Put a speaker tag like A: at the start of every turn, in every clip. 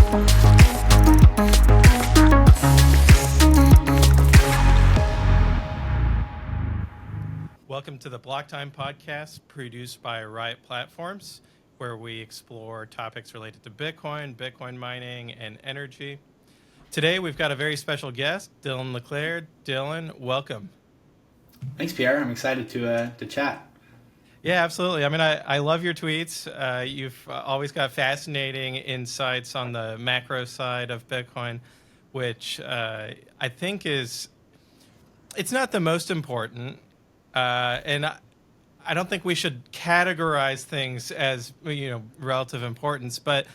A: Welcome to the Block Time podcast produced by Riot Platforms, where we explore topics related to Bitcoin, Bitcoin mining, and energy. Today, we've got a very special guest, Dylan LeClair. Dylan, welcome.
B: Thanks, Pierre. I'm excited to chat.
A: Yeah, absolutely. I mean, I love your tweets. You've always got fascinating insights on the macro side of Bitcoin, which I think it's not the most important. And I don't think we should categorize things as, relative importance. But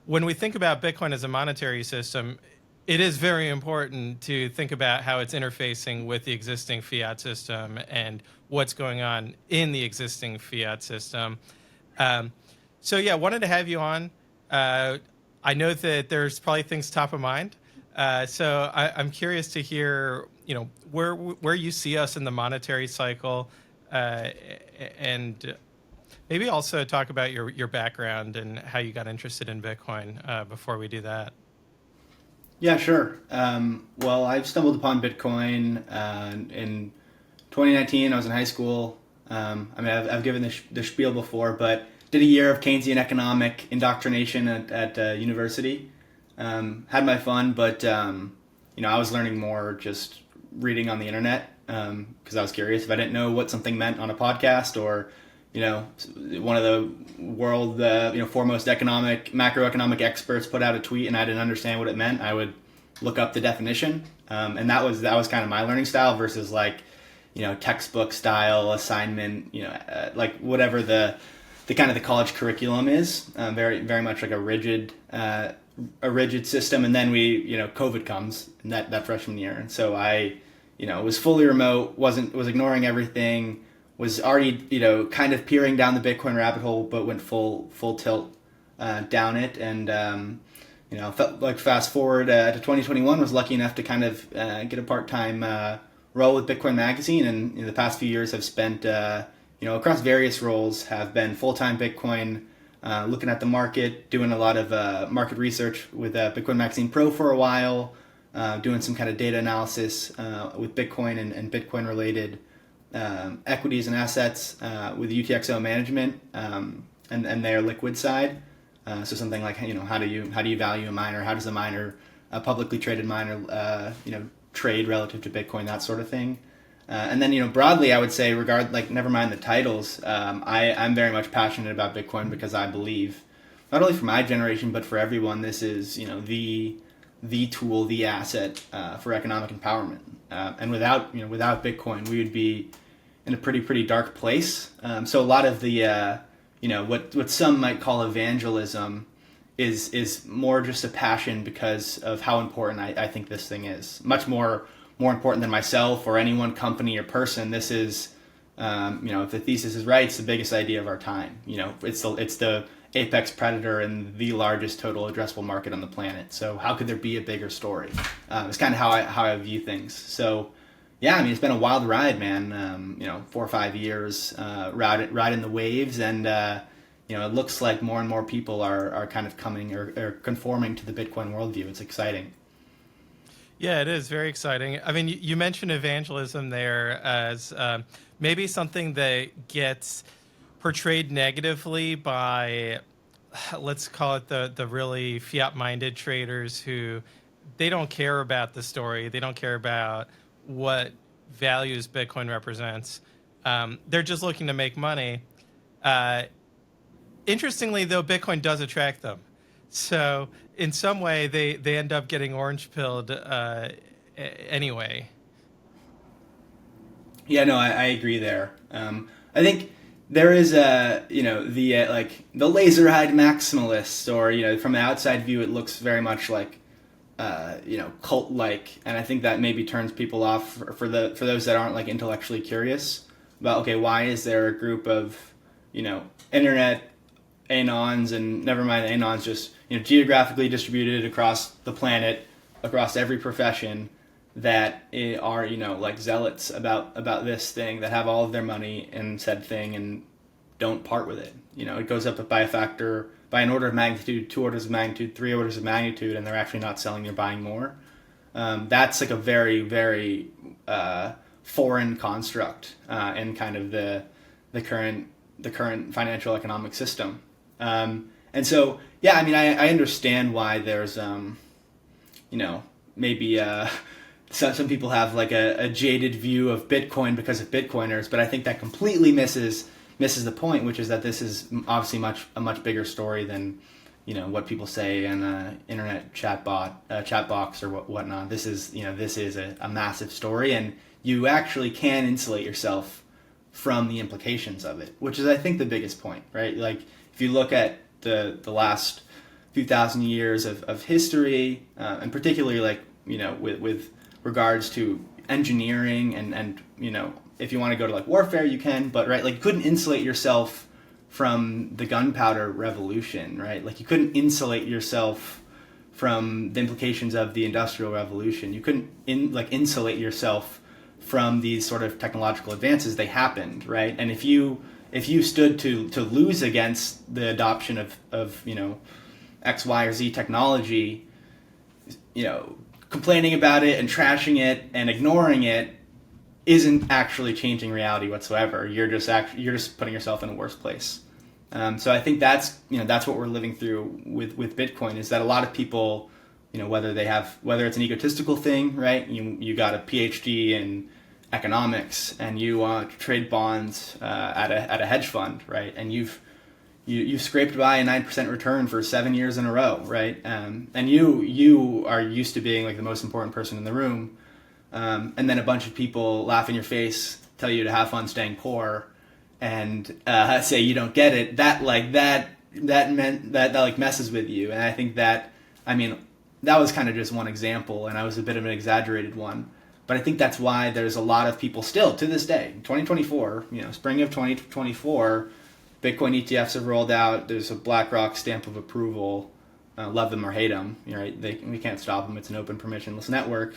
A: when we think about Bitcoin as a monetary system, it is very important to think about how it's interfacing with the existing fiat system and what's going on in the existing fiat system. Wanted to have you on. I know that there's probably things top of mind. So I'm curious to hear, where you see us in the monetary cycle, and maybe also talk about your background and how you got interested in Bitcoin before we do that.
B: Yeah, sure. Well, I've stumbled upon Bitcoin in 2019. I was in high school. I've given the spiel before, but did a year of Keynesian economic indoctrination at university. Had my fun, but I was learning more just reading on the internet because I was curious. If I didn't know what something meant on a podcast or one of the world foremost macroeconomic experts put out a tweet and I didn't understand what it meant, I would look up the definition, and that was kind of my learning style versus textbook style assignment, like whatever the kind of the college curriculum is, very very much like a rigid system. And then COVID comes in that freshman year, and so I was fully remote, was ignoring everything, was already kind of peering down the Bitcoin rabbit hole, but went full tilt down it. And felt like fast forward to 2021, was lucky enough to kind of get a part-time role with Bitcoin Magazine, and in the past few years have spent across various roles, have been full-time Bitcoin, looking at the market, doing a lot of market research with Bitcoin Magazine Pro for a while, doing some kind of data analysis with Bitcoin and Bitcoin related equities and assets with UTXO management and their liquid side. So something like how do you value a miner? How does a publicly traded miner trade relative to Bitcoin? That sort of thing. And then broadly, I would say never mind the titles. I'm very much passionate about Bitcoin because I believe not only for my generation but for everyone, this is the tool, the asset for economic empowerment. And without Bitcoin, we would be in a pretty dark place. So a lot of the what some might call evangelism is more just a passion because of how important I think this thing is. Much more important than myself or any one company or person. This is if the thesis is right, it's the biggest idea of our time. It's the apex predator and the largest total addressable market on the planet. So how could there be a bigger story? It's kind of how I view things. So yeah, it's been a wild ride, man. 4 or 5 years riding the waves, and it looks like more and more people are kind of coming or conforming to the Bitcoin worldview. It's exciting.
A: Yeah, it is very exciting. I mean, you mentioned evangelism there as maybe something that gets portrayed negatively by, let's call it the really fiat-minded traders who they don't care about the story. They don't care about what values Bitcoin represents. They're just looking to make money. Interestingly, though, Bitcoin does attract them. So in some way, they end up getting orange-pilled anyway.
B: Yeah, no, I agree there. I think there is the laser-eyed maximalist, or from the outside view, it looks very much like cult-like, and I think that maybe turns people off for those that aren't intellectually curious about, okay, why is there a group of internet anons, and never mind the anons, just geographically distributed across the planet, across every profession, that are zealots about this thing, that have all of their money in said thing and don't part with it. It goes up by a factor by an order of magnitude, 2 orders of magnitude, 3 orders of magnitude, and they're actually not selling, they're buying more. That's like a very, very foreign construct in kind of the current financial economic system. And so, yeah, I mean, I understand why there's, maybe some people have like a jaded view of Bitcoin because of Bitcoiners, but I think that completely misses the point, which is that this is obviously a much bigger story than what people say in an internet chat box or whatnot. This is a massive story, and you actually can insulate yourself from the implications of it, which is, I think, the biggest point, right? Like, if you look at the last few thousand years of history, and particularly like with regards to engineering and if you want to go to like warfare, you can, but right, like, you couldn't insulate yourself from the gunpowder revolution, right? Like, you couldn't insulate yourself from the implications of the Industrial Revolution. You couldn't insulate yourself from these sort of technological advances. They happened, right? And if you stood to lose against the adoption of X, Y, or Z technology, complaining about it and trashing it and ignoring it isn't actually changing reality whetsoever. You're just putting yourself in a worse place. So I think that's what we're living through with Bitcoin, is that a lot of people, whether it's an egotistical thing, right? You got a PhD in economics and you trade bonds at a hedge fund, right? And you've scraped by a 9% return for 7 years in a row, right? And you are used to being like the most important person in the room, and then a bunch of people laugh in your face, tell you to have fun staying poor, and say you don't get it. That messes with you. And I think that, I mean, that was kind of just one example, and I was a bit of an exaggerated one. But I think that's why there's a lot of people still to this day, 2024, spring of 2024. Bitcoin ETFs have rolled out. There's a BlackRock stamp of approval. Love them or hate them, right? We can't stop them. It's an open, permissionless network.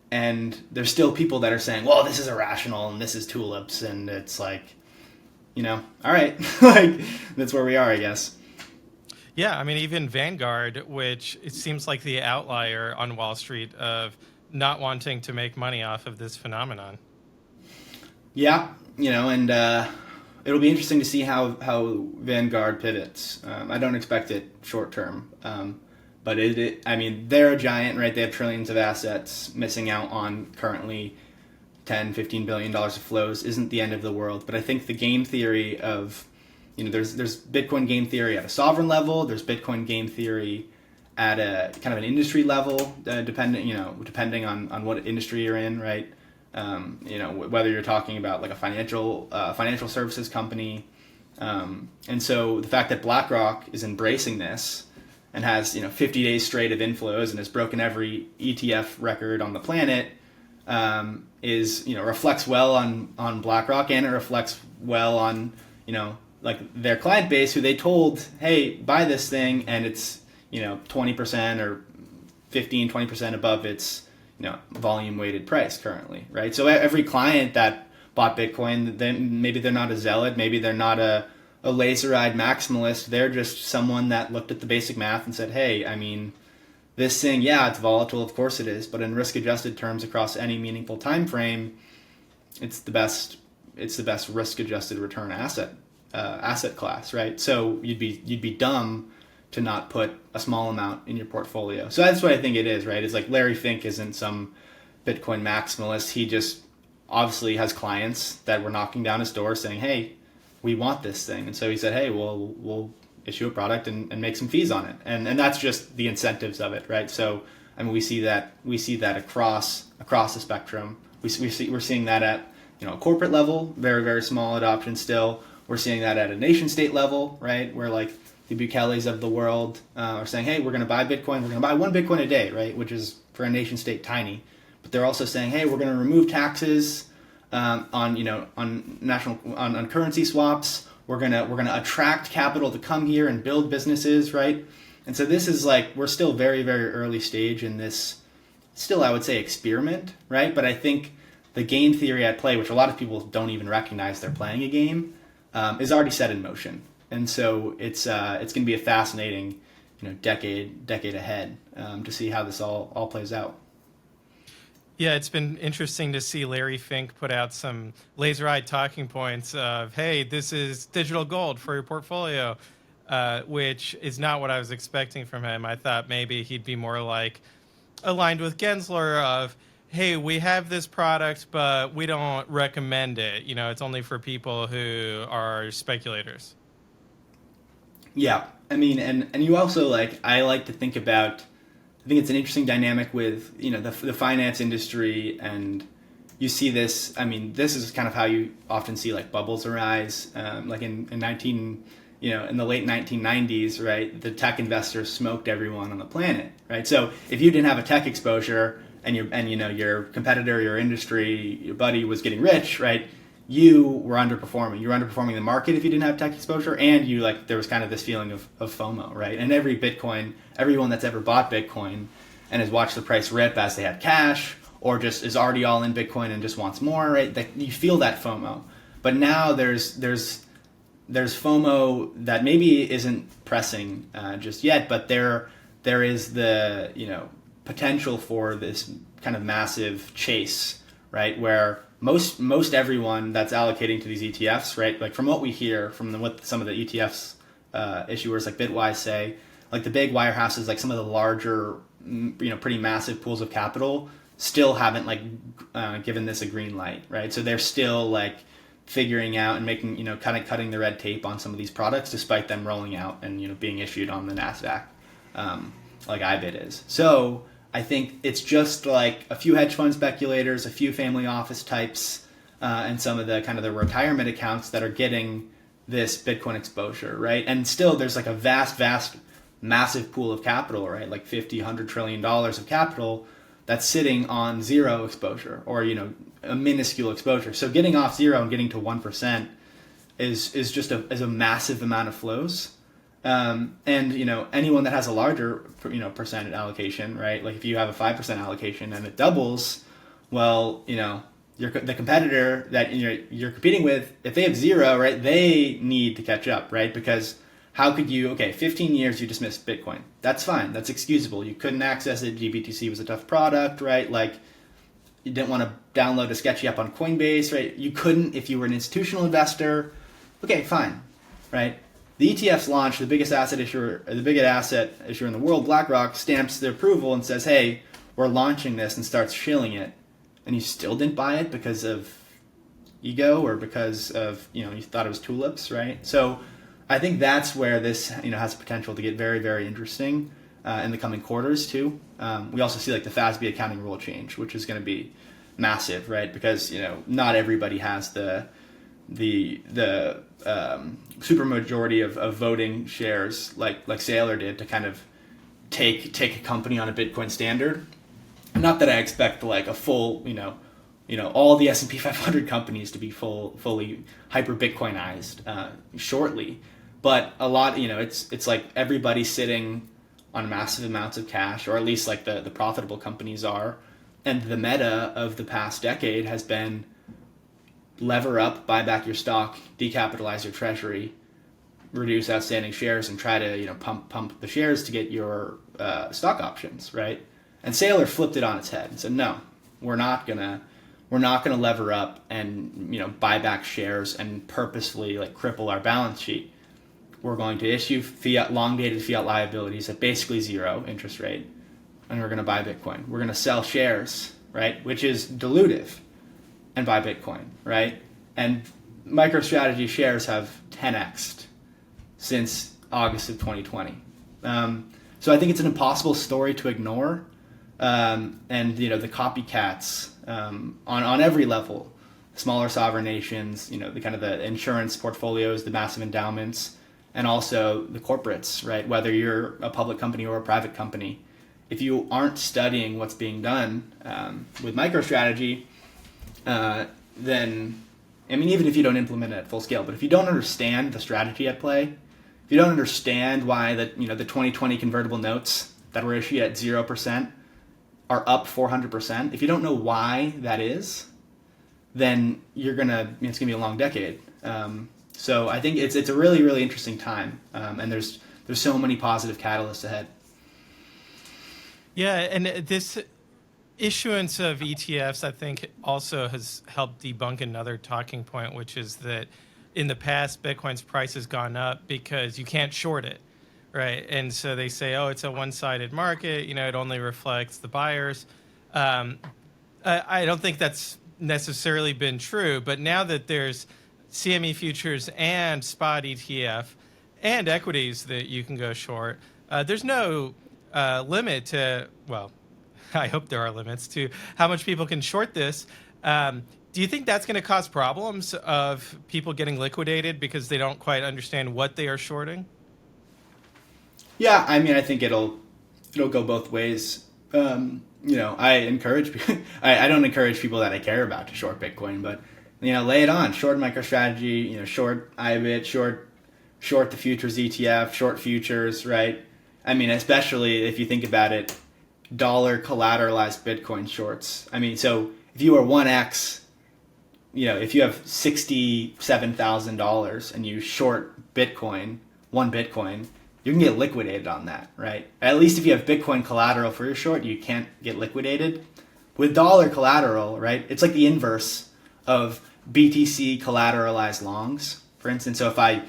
B: And there's still people that are saying, well, this is irrational and this is tulips. And it's like, all right, like, that's where we are, I guess.
A: Yeah, I mean, even Vanguard, which it seems like the outlier on Wall Street of not wanting to make money off of this phenomenon.
B: Yeah, and it'll be interesting to see how Vanguard pivots. I don't expect it short term, but I mean, they're a giant, right? They have trillions of assets. Missing out on currently $10-15 billion of flows isn't the end of the world. But I think the game theory of, there's Bitcoin game theory at a sovereign level. There's Bitcoin game theory at a kind of an industry level, depending on what industry you're in, right? Whether you're talking about like a financial services company. And so the fact that BlackRock is embracing this and has, 50 days straight of inflows and has broken every ETF record on the planet, reflects well on BlackRock, and it reflects well on, like their client base, who they told, hey, buy this thing, and it's, 20% or 15-20% above its volume weighted price currently, right? So every client that bought Bitcoin, then maybe they're not a zealot, maybe they're not a laser-eyed maximalist, they're just someone that looked at the basic math and said, hey, I mean, this thing, yeah, it's volatile, of course it is, but in risk-adjusted terms across any meaningful time frame, it's the best risk-adjusted return asset class, right? So you'd be dumb to not put a small amount in your portfolio. So that's what I think it is, right? It's like Larry Fink isn't some Bitcoin maximalist. He just obviously has clients that were knocking down his door saying, hey, we want this thing. And so he said, hey, we'll issue a product and make some fees on it. And that's just the incentives of it, right? So, I mean, we see that across the spectrum. We're seeing that at, a corporate level, very, very small adoption still. We're seeing that at a nation state level, right? Where like the Bukelles of the world are saying, hey, we're going to buy Bitcoin. We're going to buy 1 Bitcoin a day, right? Which is for a nation state tiny. But they're also saying, hey, we're going to remove taxes on currency swaps. We're gonna attract capital to come here and build businesses, right? And so this is like, we're still very, very early stage in this, still I would say experiment, right? But I think the game theory at play, which a lot of people don't even recognize they're playing a game, is already set in motion. And so it's going to be a fascinating, decade ahead to see how this all plays out.
A: Yeah, it's been interesting to see Larry Fink put out some laser-eyed talking points of, hey, this is digital gold for your portfolio, which is not what I was expecting from him. I thought maybe he'd be more like aligned with Gensler of, hey, we have this product, but we don't recommend it. It's only for people who are speculators.
B: Yeah, I mean, and you also I like to think about. I think it's an interesting dynamic with the finance industry, and you see this. I mean, this is kind of how you often see bubbles arise. Like in the late 1990s, right? The tech investors smoked everyone on the planet, right? So if you didn't have a tech exposure and your competitor, your industry, your buddy was getting rich, right? You were underperforming. You were underperforming the market if you didn't have tech exposure, and there was kind of this feeling of FOMO, right? And everyone that's ever bought Bitcoin and has watched the price rip as they had cash, or just is already all in Bitcoin and just wants more, right? You feel that FOMO. But now there's FOMO that maybe isn't pressing just yet, but there is the potential for this kind of massive chase, right? Where most everyone that's allocating to these ETFs, right? Like from what we hear from what some of the ETFs issuers like Bitwise say, the big wirehouses, some of the larger, pretty massive pools of capital still haven't given this a green light, right? So they're still figuring out and making, kind of cutting the red tape on some of these products, despite them rolling out and being issued on the NASDAQ, like IBIT is. So I think it's just a few hedge fund speculators, a few family office types, and some of the kind of the retirement accounts that are getting this Bitcoin exposure, right? And still there's a vast, massive pool of capital, right? Like $50-100 trillion of capital that's sitting on zero exposure or, a minuscule exposure. So getting off zero and getting to 1% is just a massive amount of flows. And anyone that has a larger percent allocation, right? Like if you have a 5% allocation and it doubles, well, the competitor that you're competing with, if they have zero, right, they need to catch up, right? Because how could you? 15 years you dismissed Bitcoin. That's fine. That's excusable. You couldn't access it. GBTC was a tough product, right? You didn't want to download a sketchy app on Coinbase, right? You couldn't if you were an institutional investor. Okay, fine, right? The ETFs launch, the biggest asset issuer in the world, BlackRock, stamps the approval and says, hey, we're launching this, and starts shilling it. And you still didn't buy it because of ego or because of, you thought it was tulips, right? So I think that's where this, has potential to get very, very interesting in the coming quarters too. We also see the FASB accounting rule change, which is going to be massive, right? Because, not everybody has the super majority of voting shares like Saylor did to kind of take a company on a Bitcoin standard. Not that I expect a full, all the S&P 500 companies to be fully hyper Bitcoinized shortly, but a lot, it's everybody sitting on massive amounts of cash, or at least the profitable companies are, and the meta of the past decade has been lever up, buy back your stock, decapitalize your treasury, reduce outstanding shares, and try to pump the shares to get your stock options, right? And Saylor flipped it on its head and said, no, we're not gonna lever up and buy back shares and purposefully cripple our balance sheet. We're going to issue long-dated fiat liabilities at basically zero interest rate, and we're going to buy Bitcoin. We're going to sell shares, right, which is dilutive, and buy Bitcoin, right? And MicroStrategy shares have 10x'd since August of 2020. So I think it's an impossible story to ignore. And the copycats on every level, smaller sovereign nations, the kind of the insurance portfolios, the massive endowments, and also the corporates, right? Whether you're a public company or a private company, if you aren't studying what's being done with MicroStrategy, then, even if you don't implement it at full scale, but if you don't understand the strategy at play, if you don't understand why the 2020 convertible notes that were issued at 0% are up 400%, if you don't know why that is, then it's gonna be a long decade. So I think it's a really, really interesting time, and there's so many positive catalysts ahead.
A: Yeah, and this issuance of ETFs, I think, also has helped debunk another talking point, which is that in the past, Bitcoin's price has gone up because you can't short it, right? And so they say, oh, it's a one-sided market. It only reflects the buyers. Um, I don't think that's necessarily been true, but now that there's CME futures and spot ETF and equities that you can go short, there's no limit to, well, I hope there are limits to how much people can short this. Do you think that's going to cause problems of people getting liquidated because they don't quite understand what they are shorting?
B: Yeah, I mean, I think it'll go both ways. I encourage I don't encourage people that I care about to short Bitcoin, but lay it on. Short MicroStrategy, short IBIT, short the futures ETF, short futures, right? I mean, especially if you think about it, dollar collateralized Bitcoin shorts. I mean, so if you are 1x, if you have $67,000 and you short Bitcoin, one Bitcoin, you can get liquidated on that, right? At least if you have Bitcoin collateral for your short, you can't get liquidated. With dollar collateral, right, it's like the inverse of BTC collateralized longs, for instance. So if I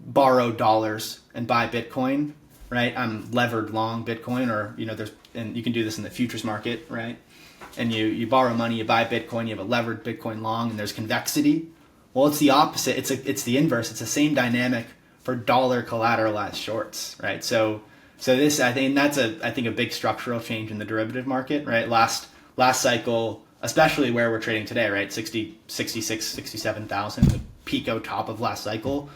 B: borrow dollars and buy Bitcoin, right, I'm levered long Bitcoin, or and you can do this in the futures market, right? And you borrow money, you buy Bitcoin, you have a levered Bitcoin long, and there's convexity. Well, it's the opposite. It's the inverse. It's the same dynamic for dollar collateralized shorts, right? So this, I think that's a big structural change in the derivative market, right? Last cycle, especially where we're trading today, right? 67,000, the pico top of last cycle.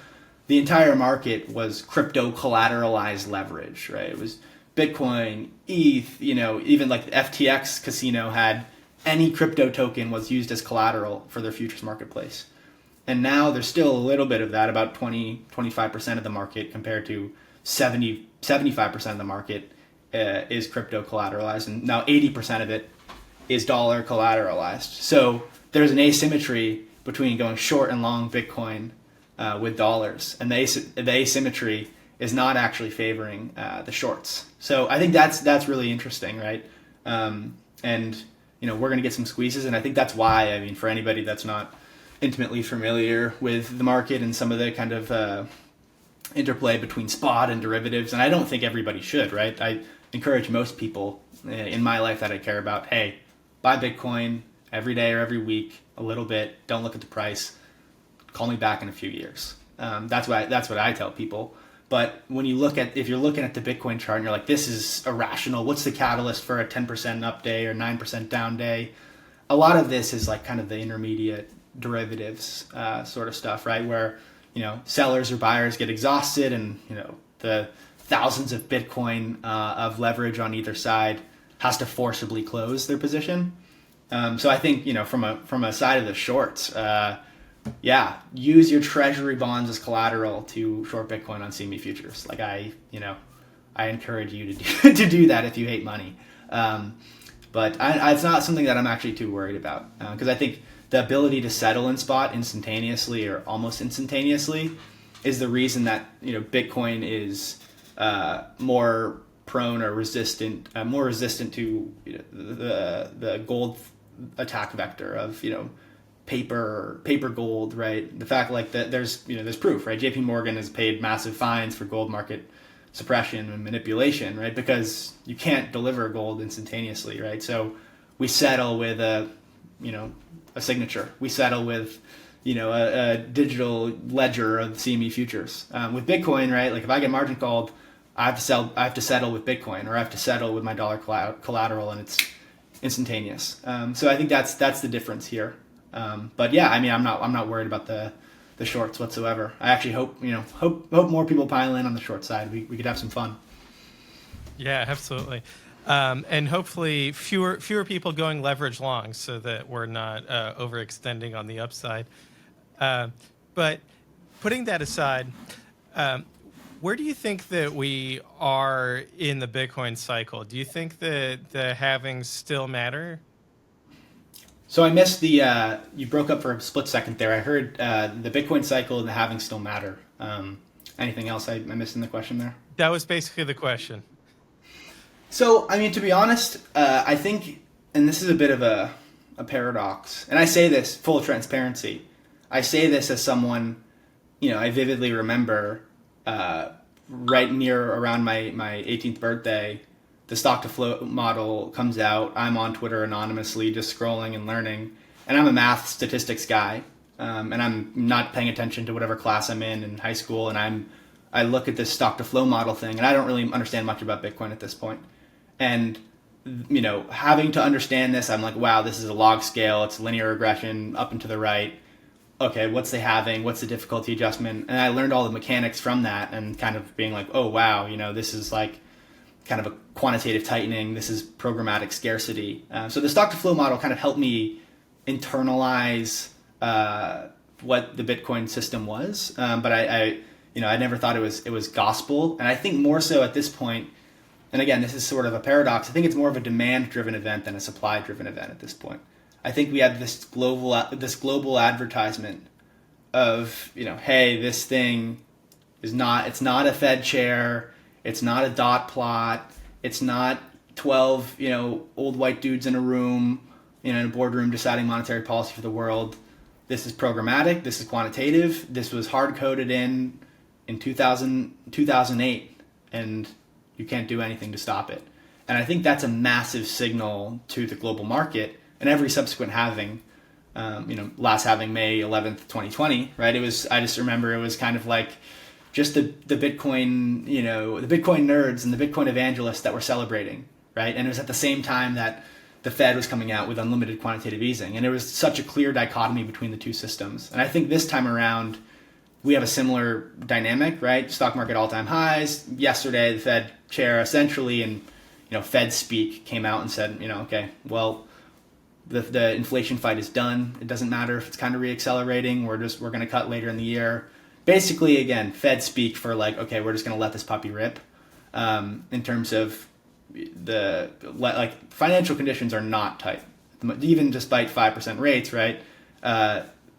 B: The entire market was crypto collateralized leverage, right? It was Bitcoin, ETH, even like the FTX casino had any crypto token was used as collateral for their futures marketplace. And now there's still a little bit of that, about 25% of the market compared to 75% of the market is crypto collateralized. And now 80% of it is dollar collateralized. So there's an asymmetry between going short and long Bitcoin with dollars. And the asymmetry is not actually favoring the shorts. So I think that's really interesting, right? And we're going to get some squeezes, and I think that's why. I mean, for anybody that's not intimately familiar with the market and some of the kind of interplay between spot and derivatives, and I don't think everybody should, right? I encourage most people in my life that I care about, hey, buy Bitcoin every day or every week, a little bit. Don't look at the price. Call me back in a few years. That's what I tell people. But when if you're looking at the Bitcoin chart and you're like, this is irrational, what's the catalyst for a 10% up day or 9% down day? A lot of this is like kind of the intermediate derivatives sort of stuff, right? Where, sellers or buyers get exhausted and, the thousands of Bitcoin of leverage on either side has to forcibly close their position. So I think, from a side of the shorts, use your treasury bonds as collateral to short Bitcoin on CME futures. Like I encourage you to do that if you hate money. But it's not something that I'm actually too worried about because I think the ability to settle in spot instantaneously or almost instantaneously is the reason that Bitcoin is more prone or more resistant to the gold attack vector of paper gold, right? The fact that there's proof, right? JP Morgan has paid massive fines for gold market suppression and manipulation, right? Because you can't deliver gold instantaneously, right? So we settle with a signature. We settle with a digital ledger of CME futures. With Bitcoin, right? Like if I get margin called, I have to settle with Bitcoin, or I have to settle with my dollar collateral, and it's instantaneous. So I think that's the difference here. But yeah, I mean, I'm not worried about the shorts whatsoever. I actually hope more people pile in on the short side. We could have some fun.
A: Yeah, absolutely. And hopefully fewer people going leverage long so that we're not overextending on the upside. But putting that aside, where do you think that we are in the Bitcoin cycle? Do you think that the halvings still matter?
B: So I missed the, you broke up for a split second there. I heard the Bitcoin cycle and the halving still matter. Anything else I missed in the question there?
A: That was basically the question.
B: So, I mean, to be honest, I think, and this is a bit of a paradox, and I say this full transparency. I say this as someone, I vividly remember right near around my 18th birthday, the stock to flow model comes out. I'm on Twitter anonymously, just scrolling and learning, and I'm a math statistics guy, and I'm not paying attention to whatever class I'm in high school, and I look at this stock to flow model thing, and I don't really understand much about Bitcoin at this point. And having to understand this, I'm like, wow, this is a log scale. It's linear regression up and to the right. Okay, what's the halving? What's the difficulty adjustment? And I learned all the mechanics from that, and kind of being like, oh wow, this is like kind of a quantitative tightening. This is programmatic scarcity. So the stock to flow model kind of helped me internalize what the Bitcoin system was. But I never thought it was gospel. And I think more so at this point, and again, this is sort of a paradox. I think it's more of a demand-driven event than a supply-driven event at this point. I think we have this global advertisement of, hey, this thing it's not a Fed chair, it's not a dot plot, it's not 12, old white dudes in a room, in a boardroom deciding monetary policy for the world. This is programmatic, this is quantitative, this was hard-coded in 2008, and you can't do anything to stop it. And I think that's a massive signal to the global market and every subsequent halving. Last halving, May 11th, 2020, right? I just remember it was kind of like just the Bitcoin, the Bitcoin nerds and the Bitcoin evangelists that were celebrating, right? And it was at the same time that the Fed was coming out with unlimited quantitative easing. And there was such a clear dichotomy between the two systems. And I think this time around, we have a similar dynamic, right? Stock market all-time highs. Yesterday, the Fed chair essentially, and Fed speak came out and said, okay, well, the inflation fight is done. It doesn't matter if it's kind of reaccelerating. We're going to cut later in the year. Basically, again, Fed speak for like, okay, we're just going to let this puppy rip. In terms of financial conditions are not tight, even despite 5% rates, right?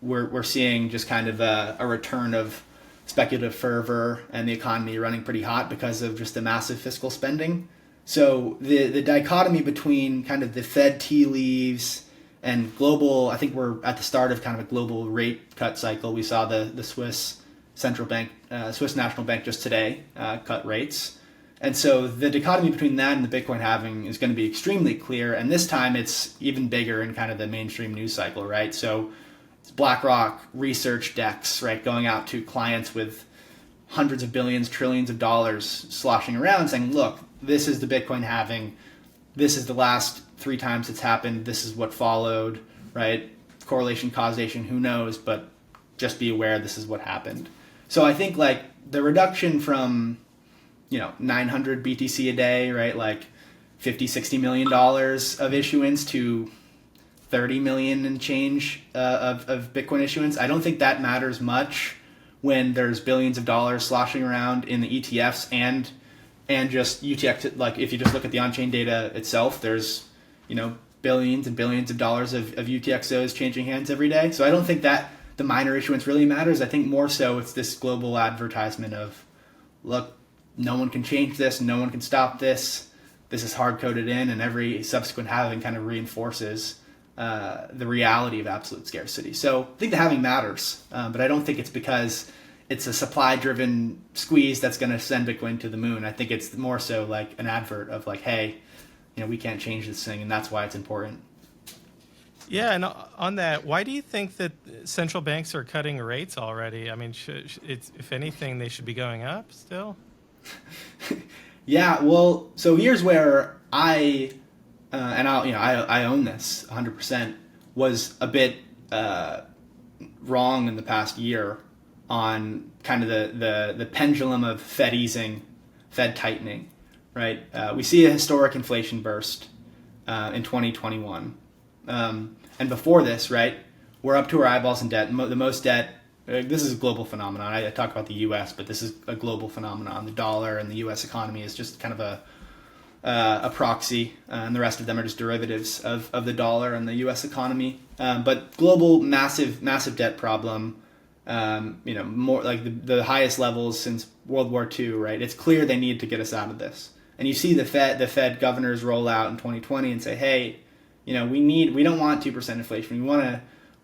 B: We're seeing just kind of a return of speculative fervor and the economy running pretty hot because of just the massive fiscal spending. So the dichotomy between kind of the Fed tea leaves and global, I think we're at the start of kind of a global rate cut cycle. We saw the Swiss central bank, Swiss National Bank just today cut rates. And so the dichotomy between that and the Bitcoin halving is going to be extremely clear. And this time it's even bigger in kind of the mainstream news cycle, right? So BlackRock research decks, right, going out to clients with hundreds of billions, trillions of dollars sloshing around saying, look, this is the Bitcoin halving. This is the last 3 times it's happened. This is what followed, right? Correlation, causation, who knows, but just be aware this is what happened. So I think like the reduction from, 900 BTC a day, right? Like 50, $60 million of issuance to 30 million and change of Bitcoin issuance. I don't think that matters much when there's billions of dollars sloshing around in the ETFs and just UTX. Like if you just look at the on-chain data itself, there's billions and billions of dollars of UTXOs changing hands every day. So I don't think that the minor issuance really matters. I think more so it's this global advertisement of, look, no one can change this, no one can stop this. This is hard coded in, and every subsequent halving kind of reinforces the reality of absolute scarcity. So I think the halving matters, but I don't think it's because it's a supply-driven squeeze that's going to send Bitcoin to the moon. I think it's more so like an advert of like, hey, we can't change this thing, and that's why it's important.
A: Yeah, and on that, why do you think that central banks are cutting rates already? I mean, if anything, they should be going up still?
B: Yeah, well, so here's where I own this 100%, was a bit wrong in the past year on kind of the pendulum of Fed easing, Fed tightening, right? We see a historic inflation burst in 2021. And before this, right, we're up to our eyeballs in debt. The most debt, this is a global phenomenon. I talk about the U.S., but this is a global phenomenon. The dollar and the U.S. economy is just kind of a proxy, and the rest of them are just derivatives of the dollar and the U.S. economy. But global massive debt problem, more like the highest levels since World War II, right? It's clear they need to get us out of this. And you see the Fed governors roll out in 2020 and say, hey, we don't want 2% inflation. We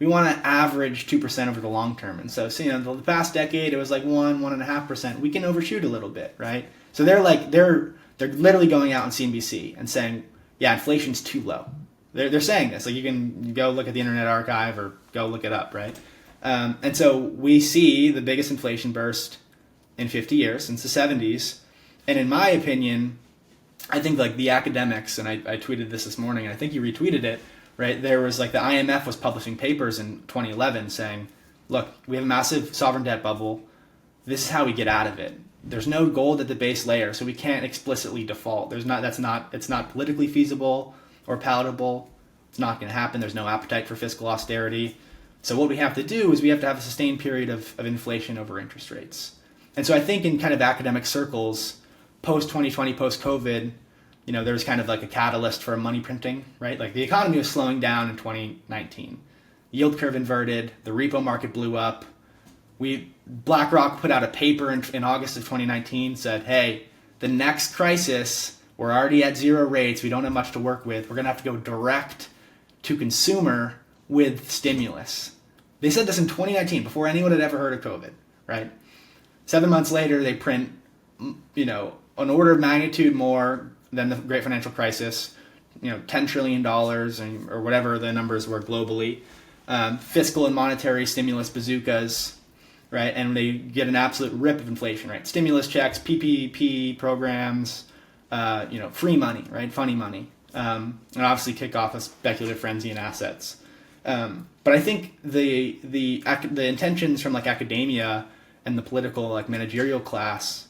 B: want to average 2% over the long term. And so the past decade it was like 1.5%. We can overshoot a little bit, right? So they're literally going out on CNBC and saying, yeah, inflation's too low. They're saying this. Like, you can go look at the Internet Archive or go look it up, right? And so we see the biggest inflation burst in 50 years since the 70s. And in my opinion, I think like the academics, and I tweeted this morning, and I think you retweeted it, right? There was like the IMF was publishing papers in 2011 saying, look, we have a massive sovereign debt bubble. This is how we get out of it. There's no gold at the base layer, so we can't explicitly default. It's not politically feasible or palatable. It's not going to happen. There's no appetite for fiscal austerity. So what we have to do is we have to have a sustained period of inflation over interest rates. And so I think in kind of academic circles, post-2020, post-COVID, there was kind of like a catalyst for money printing, right? Like the economy was slowing down in 2019. Yield curve inverted. The repo market blew up. BlackRock put out a paper in August of 2019, said, hey, the next crisis, we're already at zero rates. We don't have much to work with. We're going to have to go direct to consumer with stimulus. They said this in 2019, before anyone had ever heard of COVID, right? 7 months later, they print, an order of magnitude more than the Great Financial Crisis, $10 trillion or whatever the numbers were globally, fiscal and monetary stimulus bazookas, right? And they get an absolute rip of inflation, right? Stimulus checks, PPP programs, free money, right? Funny money, and obviously kick off a speculative frenzy in assets. But I think the intentions from like academia and the political like managerial class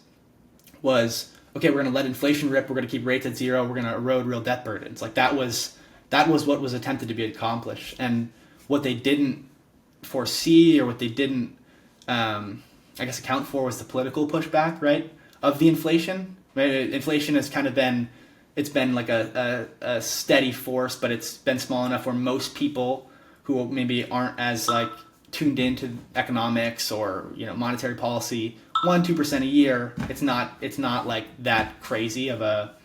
B: was, okay, we're going to let inflation rip. We're going to keep rates at zero. We're going to erode real debt burdens. Like that was what was attempted to be accomplished. And what they didn't foresee, or what they didn't, account for, was the political pushback, right, of the inflation. Right? Inflation has kind of been, it's been like a steady force, but it's been small enough where most people who maybe aren't as like tuned into economics or monetary policy, 1-2% a year, it's not like that crazy of a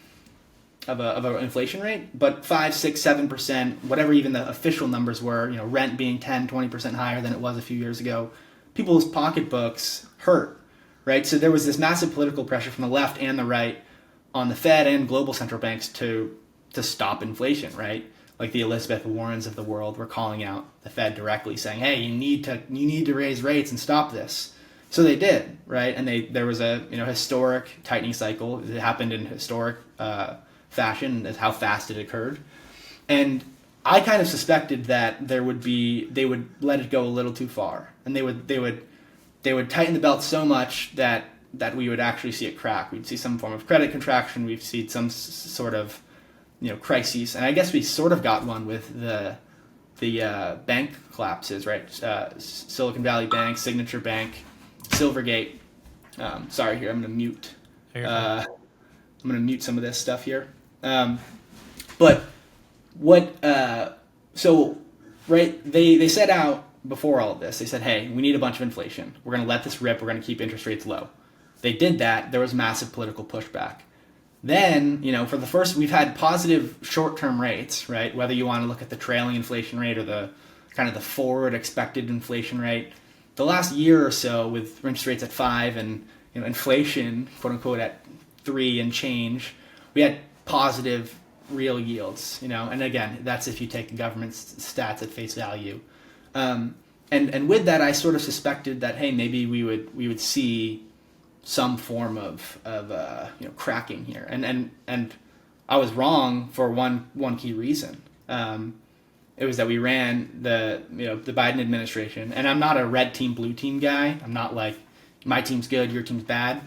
B: inflation rate. But 5, 6, 7%, whatever even the official numbers were, rent being 10-20% higher than it was a few years ago, people's pocketbooks hurt, right? So there was this massive political pressure from the left and the right on the Fed and global central banks to stop inflation, right? Like the Elizabeth Warrens of the world were calling out the Fed directly, saying, "Hey, you need to raise rates and stop this." So they did, right? And there was a historic tightening cycle. It happened in historic fashion, as how fast it occurred. And I kind of suspected that they would let it go a little too far, and they would tighten the belt so much that we would actually see it crack. We'd see some form of credit contraction. We'd see some sort of crises, and I guess we sort of got one with the bank collapses, right? Silicon Valley Bank, Signature Bank, Silvergate. Sorry, here I'm going to mute. I'm going to mute some of this stuff here. But what? So, right? They set out before all of this. They said, "Hey, we need a bunch of inflation. We're going to let this rip. We're going to keep interest rates low." They did that. There was massive political pushback. Then, for the first, we've had positive short-term rates, right? Whether you want to look at the trailing inflation rate or the kind of the forward expected inflation rate. The last year or so, with interest rates at 5 and inflation, quote unquote, at 3 and change, we had positive real yields. And again, that's if you take the government's stats at face value. And with that, I sort of suspected that, hey, maybe we would see some form of cracking here, and I was wrong for one key reason. It was that we ran the Biden administration, and I'm not a red team blue team guy. I'm not like my team's good, your team's bad.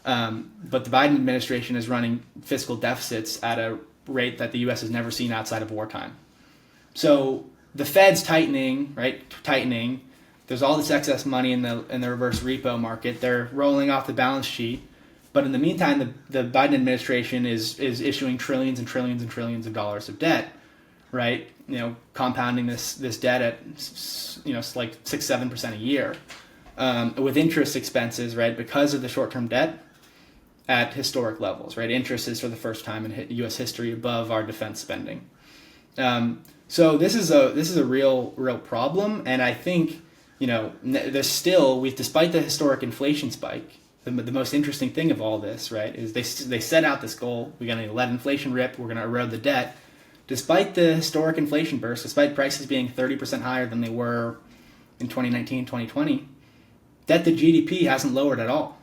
B: But the Biden administration is running fiscal deficits at a rate that the U.S. has never seen outside of wartime. So the Fed's tightening. There's all this excess money in the reverse repo market. They're rolling off the balance sheet. But in the meantime, the Biden administration is issuing trillions and trillions and trillions of dollars of debt, right? Compounding this debt at like 6-7% a year, with interest expenses, right, because of the short-term debt at historic levels, right? Interest is for the first time in U.S. history above our defense spending. So this is a real problem, and I think there's still, despite the historic inflation spike, the most interesting thing of all this, right, is they set out this goal: we're going to let inflation rip, we're going to erode the debt. Despite the historic inflation burst, despite prices being 30% higher than they were in 2019, 2020, debt to GDP hasn't lowered at all.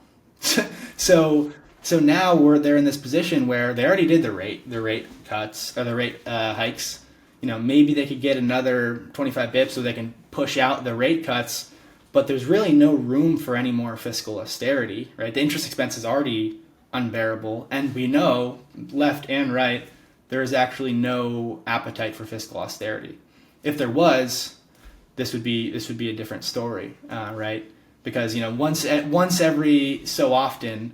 B: So now they're in this position where they already did the rate cuts or the rate hikes. Maybe they could get another 25 bips so they can push out the rate cuts, but there's really no room for any more fiscal austerity, right? The interest expense is already unbearable, and we know, left and right, there is actually no appetite for fiscal austerity. If there was, this would be a different story, right? Because once every so often,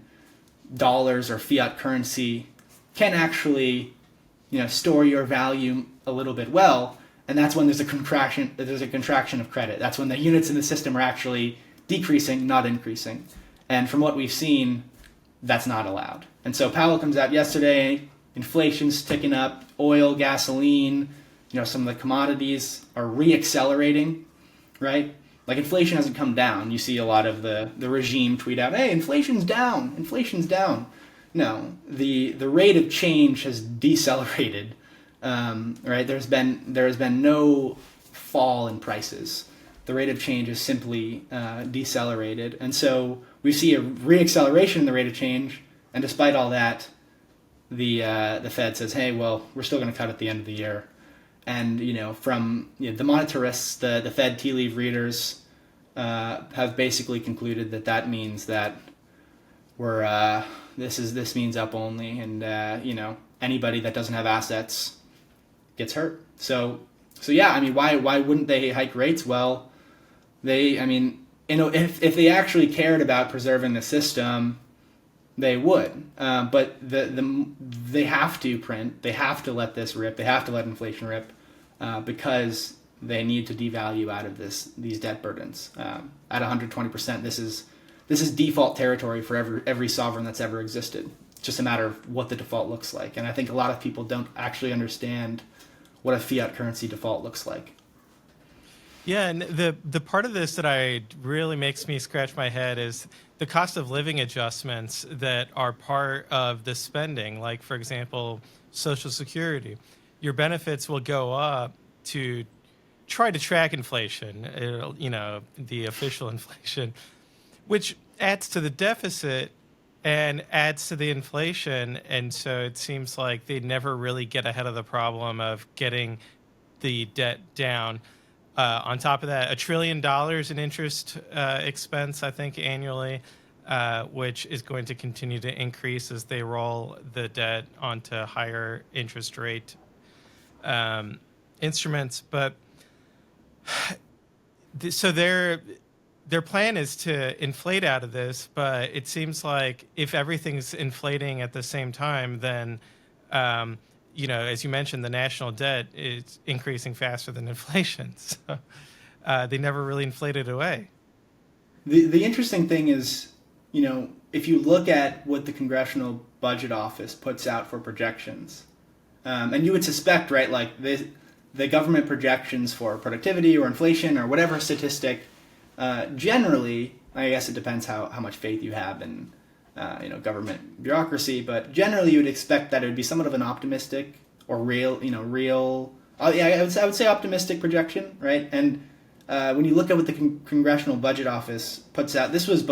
B: dollars or fiat currency can actually store your value a little bit well, and that's when there's a contraction of credit. That's when the units in the system are actually decreasing, not increasing. And from what we've seen, that's not allowed. And so Powell comes out yesterday, inflation's ticking up, oil, gasoline, some of the commodities are re-accelerating, right? Like inflation hasn't come down. You see a lot of the regime tweet out, hey, inflation's down. No, the rate of change has decelerated, right? There has been no fall in prices. The rate of change is simply decelerated. And so we see a re-acceleration in the rate of change, and despite all that, the Fed says, hey, well, we're still going to cut at the end of the year. And from the monetarists, the Fed tea leaf readers have basically concluded that means that this means up only, and anybody that doesn't have assets gets hurt. So yeah, I mean, why wouldn't they hike rates? Well, if they actually cared about preserving the system, they would. But they have to print. They have to let this rip. They have to let inflation rip because they need to devalue out of these debt burdens. At 120%, this is default territory for every sovereign that's ever existed. It's just a matter of what the default looks like. And I think a lot of people don't actually understand what a fiat currency default looks like.
A: Yeah, and the part of this that really makes me scratch my head is the cost of living adjustments that are part of the spending. Like, for example, Social Security. Your benefits will go up to try to track inflation, the official inflation, which adds to the deficit and adds to the inflation. And so it seems like they never really get ahead of the problem of getting the debt down. On top of that, $1 trillion in interest expense, I think, annually, which is going to continue to increase as they roll the debt onto higher interest rate instruments. But so their plan is to inflate out of this, but it seems like if everything's inflating at the same time, then as you mentioned, the national debt is increasing faster than inflation. So they never really inflated away.
B: The interesting thing is, if you look at what the Congressional Budget Office puts out for projections, and you would suspect, right, like the government projections for productivity or inflation or whatever statistic, generally, I guess it depends how much faith you have in government bureaucracy, but generally you would expect that it would be somewhat of an optimistic or real, I would say optimistic projection, right? And when you look at what the Congressional Budget Office puts out, this was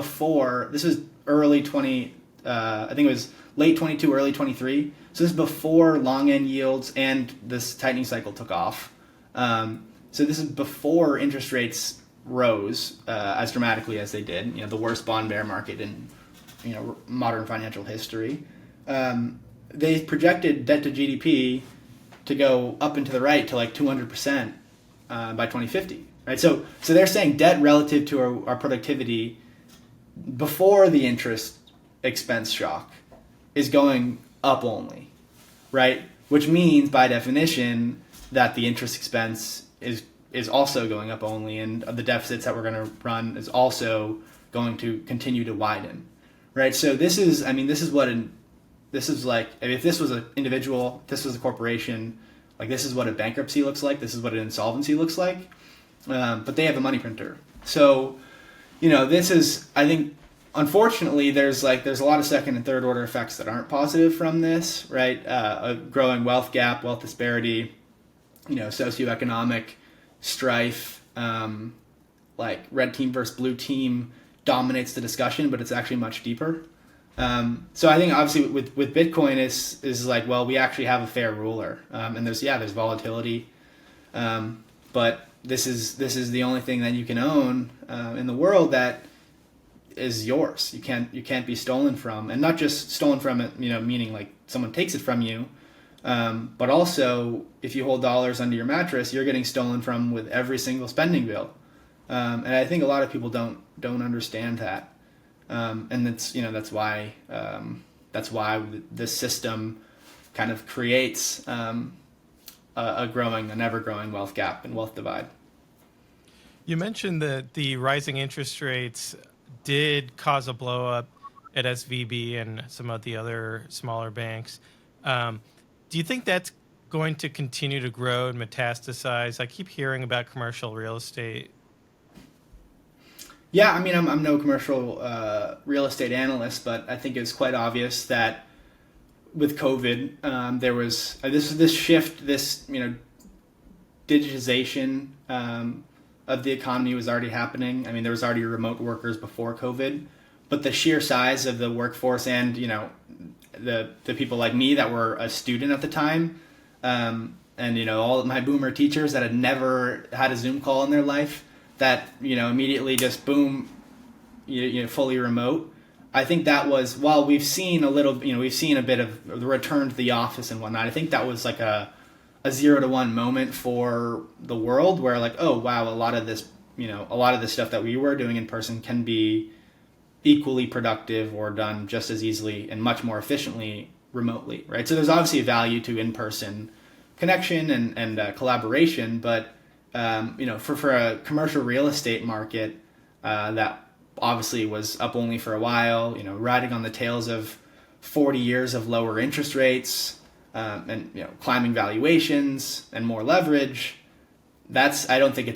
B: early I think it was late 22, early 23. So this is before long end yields and this tightening cycle took off. So this is before interest rates rose as dramatically as they did, the worst bond bear market in modern financial history. They projected debt to GDP to go up and to the right to like 200% by 2050. Right, so they're saying debt relative to our productivity before the interest expense shock is going up only, right? Which means by definition that the interest expense is also going up only, and the deficits that we're going to run is also going to continue to widen, right? So this is like, if this was an individual, if this was a corporation, like this is what a bankruptcy looks like, this is what an insolvency looks like, but they have a money printer. So, this is, I think, unfortunately, there's a lot of second and third order effects that aren't positive from this, right? A growing wealth gap, wealth disparity, socioeconomic strife, like red team versus blue team dominates the discussion, but it's actually much deeper. So I think obviously with Bitcoin is like, well, we actually have a fair ruler, and there's volatility, but this is the only thing that you can own in the world that is yours. You can't be stolen from, and not just stolen from it, meaning like someone takes it from you, but also if you hold dollars under your mattress, you're getting stolen from with every single spending bill, and I think a lot of people don't understand that, and that's why this system kind of creates an ever-growing wealth gap and wealth divide.
A: You mentioned that the rising interest rates did cause a blow up at SVB and some of the other smaller banks. Do you think that's going to continue to grow and metastasize? I keep hearing about commercial real estate.
B: Yeah, I mean, I'm no commercial real estate analyst, but I think it's quite obvious that with COVID, there was this shift, this digitization of the economy was already happening. I mean, there was already remote workers before COVID, but the sheer size of the workforce and the people like me that were a student at the time, and all of my boomer teachers that had never had a Zoom call in their life, that immediately just boom, fully remote. I think that was, while we've seen we've seen a bit of the return to the office and whatnot, I think that was like a 0 to 1 moment for the world where like, oh wow, a lot of this stuff that we were doing in person can be equally productive or done just as easily and much more efficiently remotely, right? So there's obviously a value to in-person connection and collaboration, but for a commercial real estate market that obviously was up only for a while, riding on the tails of 40 years of lower interest rates, and climbing valuations and more leverage. I don't think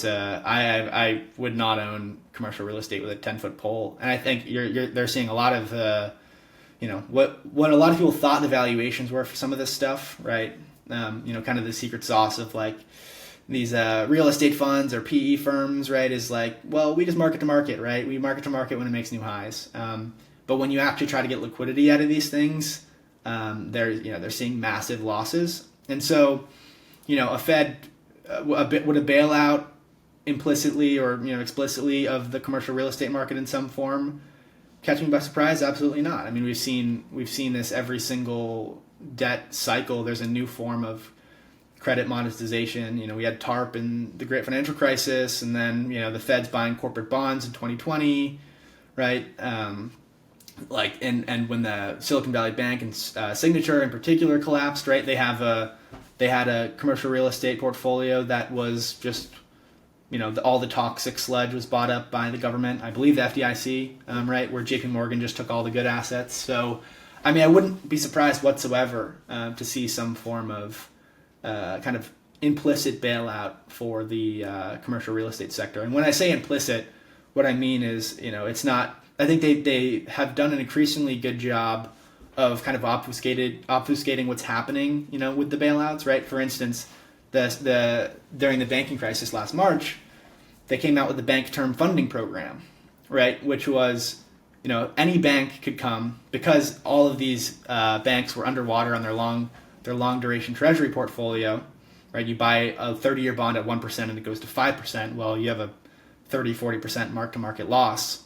B: I would not own commercial real estate with a 10-foot pole. And I think they're seeing a lot of what a lot of people thought the valuations were for some of this stuff, right? Kind of the secret sauce of like these real estate funds or PE firms, right, is like, well, we just market to market, right? We market to market when it makes new highs. But when you actually try to get liquidity out of these things, they're seeing massive losses. And so, a Fed, would a bailout implicitly or explicitly of the commercial real estate market in some form catch me by surprise? Absolutely not. I mean, we've seen this every single debt cycle. There's a new form of credit monetization. We had TARP in the Great Financial Crisis, and then the Fed's buying corporate bonds in 2020, right? And when the Silicon Valley Bank and Signature in particular collapsed, right? They had a commercial real estate portfolio that was just all the toxic sludge was bought up by the government. I believe the FDIC, right, where JP Morgan just took all the good assets. So, I mean, I wouldn't be surprised whatsoever to see some form of kind of implicit bailout for the commercial real estate sector. And when I say implicit, what I mean is, it's not. I think they have done an increasingly good job of kind of obfuscating what's happening, with the bailouts, right? For instance, during the banking crisis last March, they came out with the Bank Term Funding Program, right? Which was, any bank could come, because all of these banks were underwater on their long duration treasury portfolio, right? You buy a 30-year bond at 1% and it goes to 5%. Well, you have a 30-40% mark-to-market loss.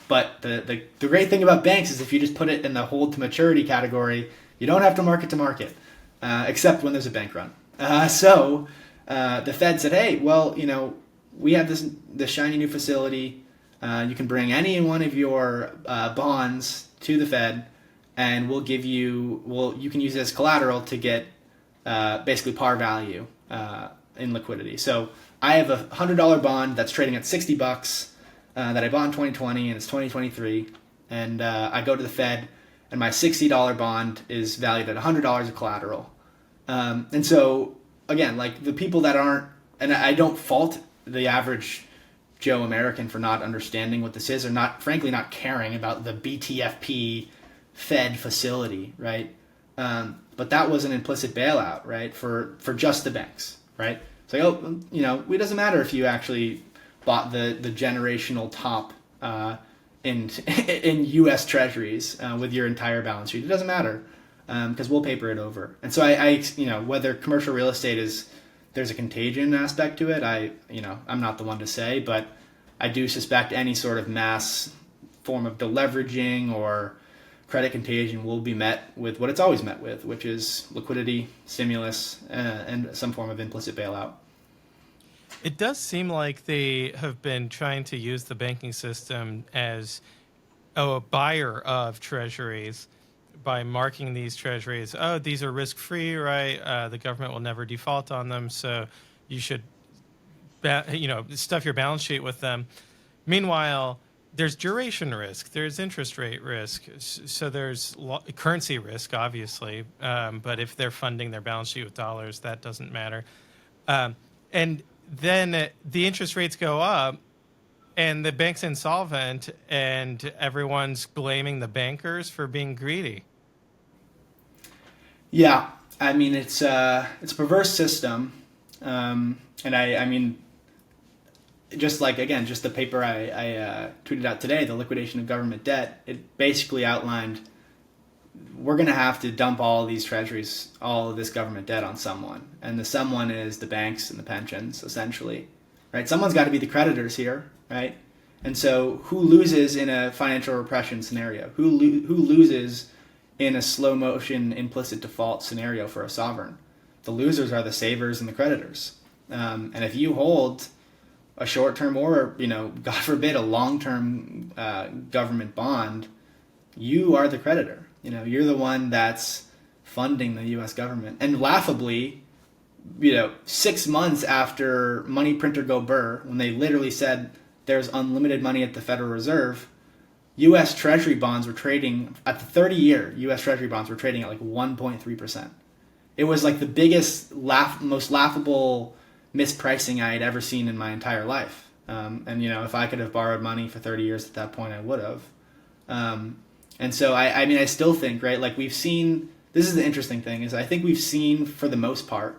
B: But the great thing about banks is if you just put it in the hold to maturity category, you don't have to market to market, except when there's a bank run. So the Fed said, hey, well, we have this shiny new facility. You can bring any one of your bonds to the Fed, and we'll give you, you can use it as collateral to get basically par value in liquidity. So I have a $100 bond that's trading at $60 that I bought in 2020, and it's 2023, and I go to the Fed, and my $60 bond is valued at $100 of collateral. And so again, like the people that aren't, and I don't fault the average Joe American for not understanding what this is, or not, frankly, not caring about the BTFP Fed facility, right? But that was an implicit bailout, right, for just the banks, right? So, it doesn't matter if you actually bought the generational top in U.S. Treasuries with your entire balance sheet. It doesn't matter because we'll paper it over. And so I whether commercial real estate there's a contagion aspect to it. I'm not the one to say, but I do suspect any sort of mass form of deleveraging or credit contagion will be met with what it's always met with, which is liquidity, stimulus, and some form of implicit bailout.
A: It does seem like they have been trying to use the banking system as a buyer of treasuries by marking these treasuries. Oh, these are risk-free, right? The government will never default on them, so you should, stuff your balance sheet with them. Meanwhile, there's duration risk, there's interest rate risk, so there's currency risk, obviously. But if they're funding their balance sheet with dollars, that doesn't matter. And then the interest rates go up, and the bank's insolvent, and everyone's blaming the bankers for being greedy.
B: Yeah, I mean it's a perverse system, and I mean, just the paper I tweeted out today, the liquidation of government debt. It basically outlined we're going to have to dump all of these treasuries, all of this government debt on someone, and the someone is the banks and the pensions, essentially, right? Someone's got to be the creditors here, right? And so, who loses in a financial repression scenario? Who loses in a slow motion implicit default scenario for a sovereign? The losers are the savers and the creditors. And if you hold a short-term or, God forbid, a long-term government bond, you are the creditor. You're the one that's funding the U.S. government. And laughably, 6 months after money printer go burr, when they literally said there's unlimited money at the Federal Reserve, U.S. Treasury bonds were trading at the 30-year. U.S. Treasury bonds were trading at like 1.3%. It was like the biggest, most laughable mispricing I had ever seen in my entire life. And if I could have borrowed money for 30 years at that point, I would have. And so I still think, right, like we've seen. This is the interesting thing, is I think we've seen for the most part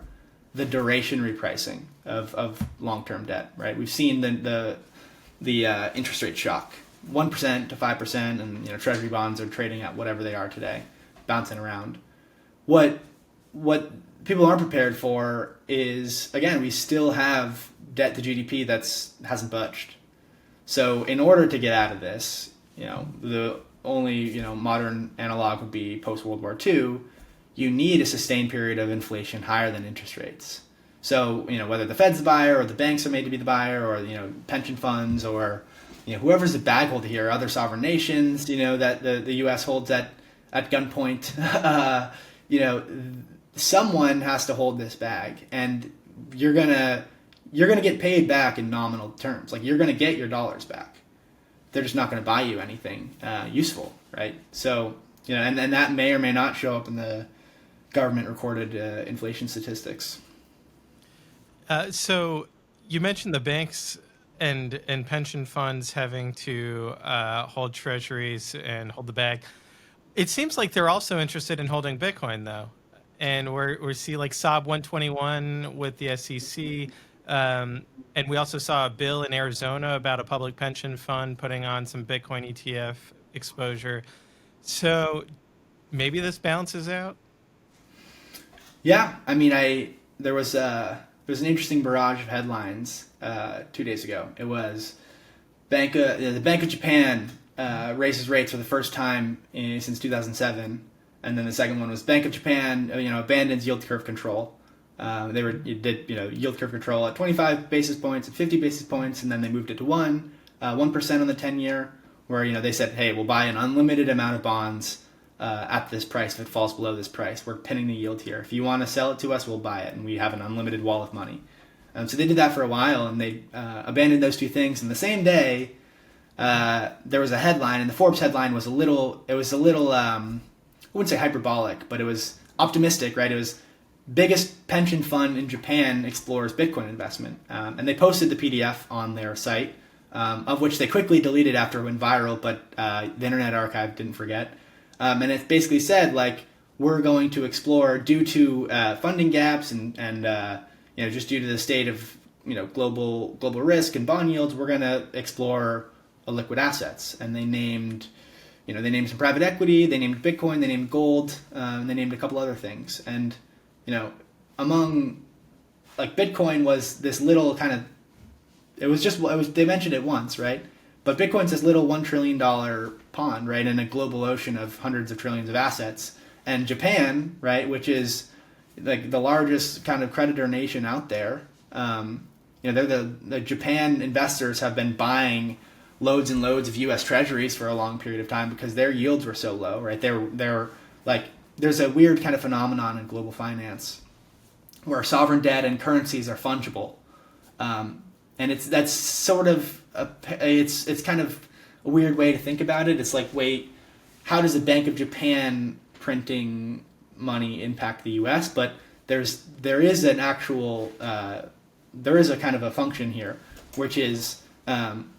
B: the duration repricing of long-term debt, right? We've seen the interest rate shock. 1% to 5%, and Treasury bonds are trading at whatever they are today, bouncing around. What people aren't prepared for is, again, we still have debt to GDP hasn't budged. So in order to get out of this, the only modern analog would be post World War II. You need a sustained period of inflation higher than interest rates. So whether the Fed's the buyer or the banks are made to be the buyer, or pension funds, or whoever's the bag holder here, other sovereign nations, that the U.S. holds at gunpoint, someone has to hold this bag, and you're gonna get paid back in nominal terms. Like, you're gonna get your dollars back. They're just not gonna buy you anything useful, right? So and that may or may not show up in the government recorded inflation statistics.
A: So you mentioned the banks and pension funds having to hold treasuries and hold the bag. It seems like they're also interested in holding Bitcoin, though. And we see like Sob 121 with the SEC. And we also saw a bill in Arizona about a public pension fund putting on some Bitcoin ETF exposure. So maybe this balances out?
B: Yeah, I mean, there was an interesting barrage of headlines 2 days ago. It was the Bank of Japan raises rates for the first time since 2007, and then the second one was Bank of Japan abandons yield curve control. Did yield curve control at 25 basis points and 50 basis points, and then they moved it to 1. 1% on the 10-year, where they said, hey, we'll buy an unlimited amount of bonds at this price. If it falls below this price, we're pinning the yield here. If you want to sell it to us, we'll buy it, and we have an unlimited wall of money. So they did that for a while, and they abandoned those two things. And the same day, there was a headline, and the Forbes headline was a little, I wouldn't say hyperbolic, but it was optimistic, right? It was biggest pension fund in Japan explores Bitcoin investment. And they posted the PDF on their site, of which they quickly deleted after it went viral, but the Internet Archive didn't forget. And it basically said, like, we're going to explore, due to funding gaps and just due to the state of global risk and bond yields, we're going to explore liquid assets. And they named some private equity, they named Bitcoin, they named gold, and they named a couple other things. And among, like, Bitcoin was this little kind of, they mentioned it once, right? But Bitcoin's this little $1 trillion pond, right, in a global ocean of hundreds of trillions of assets. And Japan, right, which is like the largest kind of creditor nation out there, they're the Japan investors have been buying loads and loads of U.S. Treasuries for a long period of time because their yields were so low, right? They're like, there's a weird kind of phenomenon in global finance where sovereign debt and currencies are fungible, and that's sort of it's kind of a weird way to think about it. It's like, wait, how does the Bank of Japan printing money impact the U.S.? But there is an actual there is a kind of a function here, which is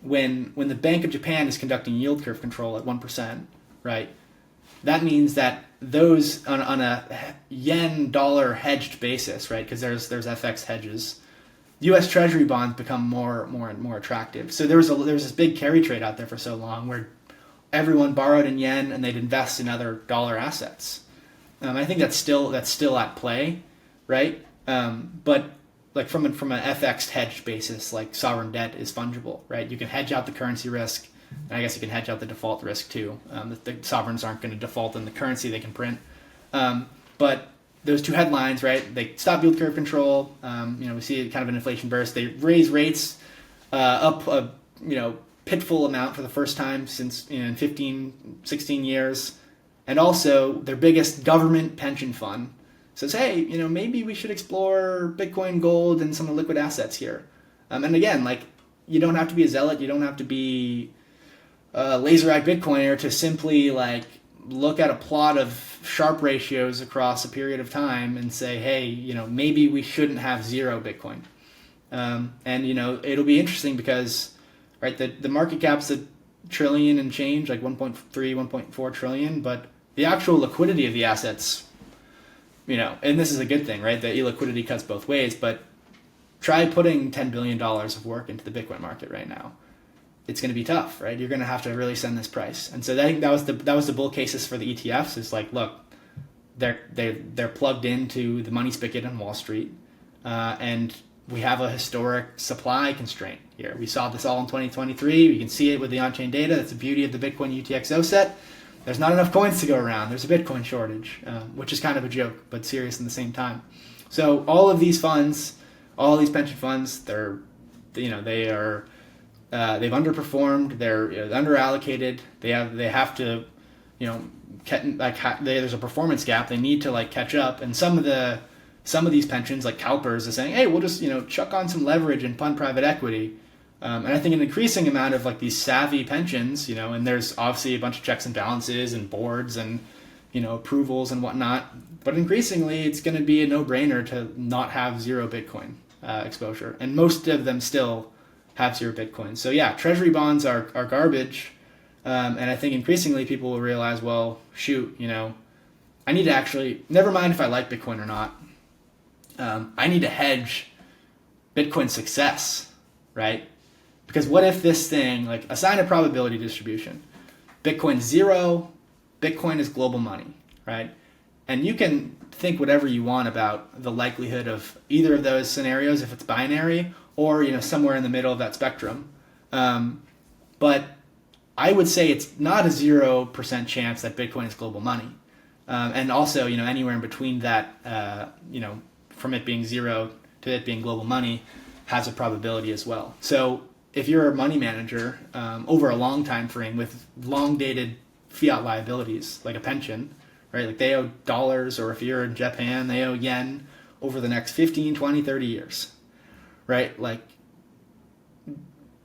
B: when the Bank of Japan is conducting yield curve control at 1%, right? That means that those on a yen dollar hedged basis, right? Because there's FX hedges, U.S. Treasury bonds become more and more attractive. So there was this big carry trade out there for so long where everyone borrowed in yen and they'd invest in other dollar assets. I think that's still at play, right? But like from an FX hedged basis, like sovereign debt is fungible, right? You can hedge out the currency risk, and I guess you can hedge out the default risk too. The sovereigns aren't going to default in the currency they can print. But those two headlines, right? They stop yield curve control. We see kind of an inflation burst. They raise rates up a pitful amount for the first time since 15, 16 years. And also their biggest government pension fund says, hey, maybe we should explore Bitcoin, gold, and some of the liquid assets here. And again, like, you don't have to be a zealot. You don't have to be a laser-eyed Bitcoiner to simply, like, look at a plot of Sharpe ratios across a period of time and say, hey, maybe we shouldn't have zero Bitcoin. And it'll be interesting because, right, the market cap's $1 trillion and change, like 1.3, 1.4 trillion, but the actual liquidity of the assets, and this is a good thing, right? The illiquidity cuts both ways, but try putting $10 billion of work into the Bitcoin market right now. It's going to be tough, right? You're going to have to really send this price. And so I think that was the bull cases for the ETFs. Is like, look, they're plugged into the money spigot on Wall Street, and we have a historic supply constraint here. We saw this all in 2023. We can see it with the on-chain data. That's the beauty of the Bitcoin UTXO set. There's not enough coins to go around. There's a Bitcoin shortage, which is kind of a joke, but serious in the same time. So all of these funds, all of these pension funds, they've underperformed. They're underallocated. They have to, there's a performance gap. They need to catch up. And some of these pensions, like CalPERS, are saying, hey, we'll just chuck on some leverage and fund private equity. And I think an increasing amount of these savvy pensions, and there's obviously a bunch of checks and balances and boards and approvals and whatnot. But increasingly, it's going to be a no-brainer to not have zero Bitcoin exposure, and most of them still have zero Bitcoin. So yeah, treasury bonds are garbage, and I think increasingly people will realize, well, shoot, I need to actually, never mind if I like Bitcoin or not, I need to hedge Bitcoin success, right? Because what if this thing, assign a probability distribution, Bitcoin's zero, Bitcoin is global money, right? And you can think whatever you want about the likelihood of either of those scenarios, if it's binary, or somewhere in the middle of that spectrum. But I would say it's not a 0% chance that Bitcoin is global money. And also, anywhere in between that, from it being zero to it being global money has a probability as well. So if you're a money manager over a long time frame with long dated fiat liabilities like a pension, right? Like they owe dollars, or if you're in Japan, they owe yen over the next 15, 20, 30 years, right? Like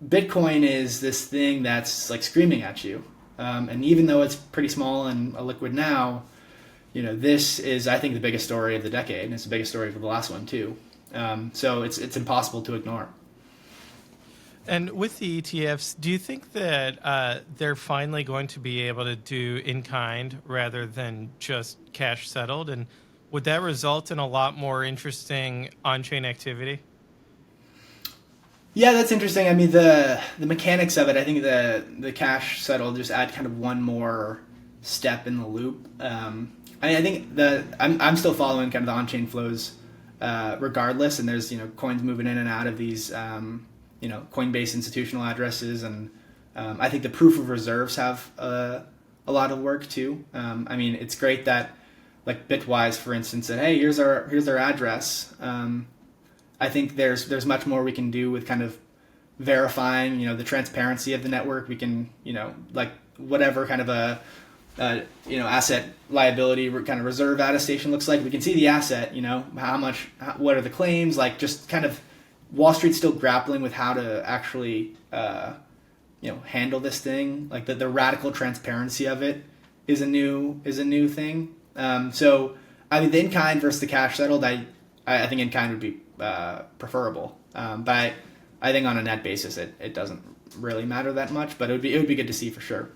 B: Bitcoin is this thing that's like screaming at you. And even though it's pretty small and illiquid now, this is, I think, the biggest story of the decade, and it's the biggest story for the last one too. So it's impossible to ignore.
A: And with the ETFs, do you think that they're finally going to be able to do in kind rather than just cash settled? And would that result in a lot more interesting on-chain activity?
B: Yeah, that's interesting. I mean, the mechanics of it, I think the cash settle just add kind of one more step in the loop. I think I'm still following kind of the on-chain flows regardless, and there's coins moving in and out of these Coinbase institutional addresses, and I think the proof of reserves have a lot of work too. I mean, it's great that like Bitwise, for instance, said, "Hey, here's our address." I think there's much more we can do with kind of verifying, the transparency of the network. We can, like whatever kind of a asset liability kind of reserve attestation looks like. We can see the asset, how much, what are the claims, like just kind of Wall Street's still grappling with how to actually, handle this thing. Like the radical transparency of it is a new thing. So I mean, the in kind versus the cash settled, I think in kind would be preferable, but I think on a net basis it doesn't really matter that much, but it would be good to see for sure.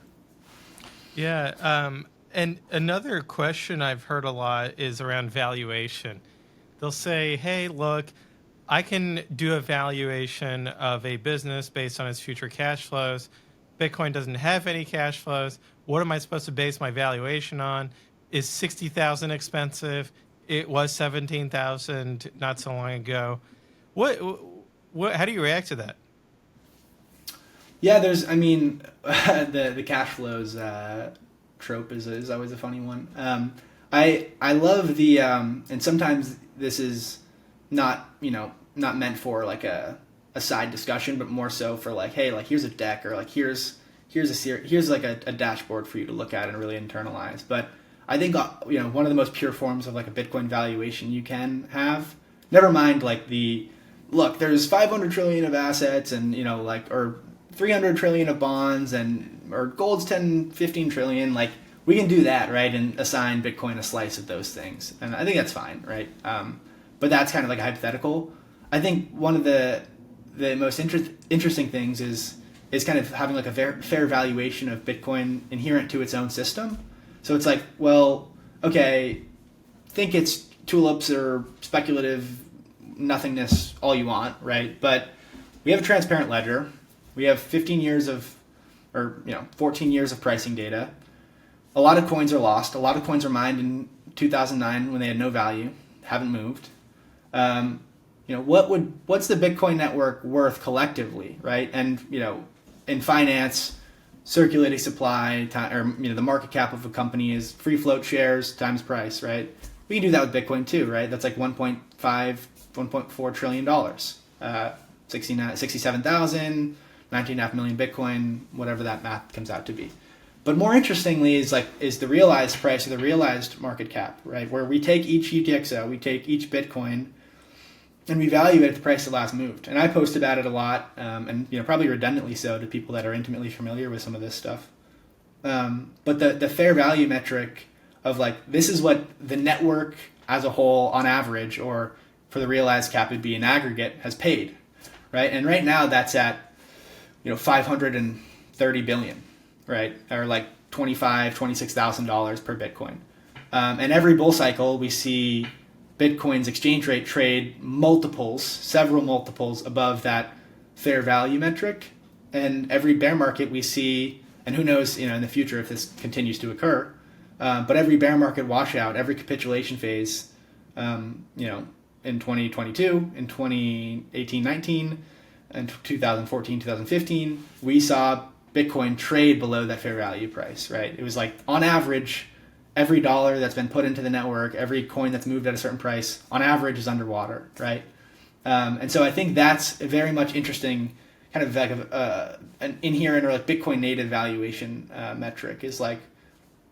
A: Yeah, and another question I've heard a lot is around valuation. They'll say, "Hey, look, I can do a valuation of a business based on its future cash flows. Bitcoin doesn't have any cash flows. What am I supposed to base my valuation on? Is 60,000 expensive? It was 17,000 not so long ago." What? How do you react to that?
B: Yeah, I mean, the cash flows trope is always a funny one. I love the and sometimes this is not meant for like a side discussion, but more so for like, hey, like here's a deck, or like here's like a dashboard for you to look at and really internalize. But I think one of the most pure forms of like a Bitcoin valuation you can have. Never mind like look, there's 500 trillion of assets, and or 300 trillion of bonds, or gold's 10, 15 trillion. Like we can do that, right, and assign Bitcoin a slice of those things, and I think that's fine, right? But that's kind of like a hypothetical. I think one of the most interesting things is kind of having like a fair valuation of Bitcoin inherent to its own system. So it's like, well, okay, think it's tulips or speculative nothingness all you want, right? But we have a transparent ledger. We have 15 years of, or 14 years of pricing data. A lot of coins are lost. A lot of coins are mined in 2009 when they had no value, haven't moved. What's the Bitcoin network worth collectively, right? And in finance, circulating supply the market cap of a company is free float shares times price, right? We can do that with Bitcoin too, right? That's like 1.4 trillion dollars, 67,000, 19.5 million Bitcoin, whatever that math comes out to be. But more interestingly is the realized price, or the realized market cap, right? Where we take each UTXO, we take each Bitcoin, and we value it at the price it last moved. And I post about it a lot, and probably redundantly so to people that are intimately familiar with some of this stuff. But the fair value metric of like, this is what the network as a whole on average, or for the realized cap would be in aggregate, has paid, right? And right now that's at 530 billion, right? Or like $26,000 per Bitcoin. And every bull cycle we see Bitcoin's exchange rate trade several multiples above that fair value metric. And every bear market we see, and who knows, in the future if this continues to occur, but every bear market washout, every capitulation phase, in 2022, in 2018-19, and 2014, 2015, we saw Bitcoin trade below that fair value price, right? It was like, on average, every dollar that's been put into the network, every coin that's moved at a certain price, on average is underwater, right? And so I think that's very much interesting kind of like an inherent or like Bitcoin native valuation metric is like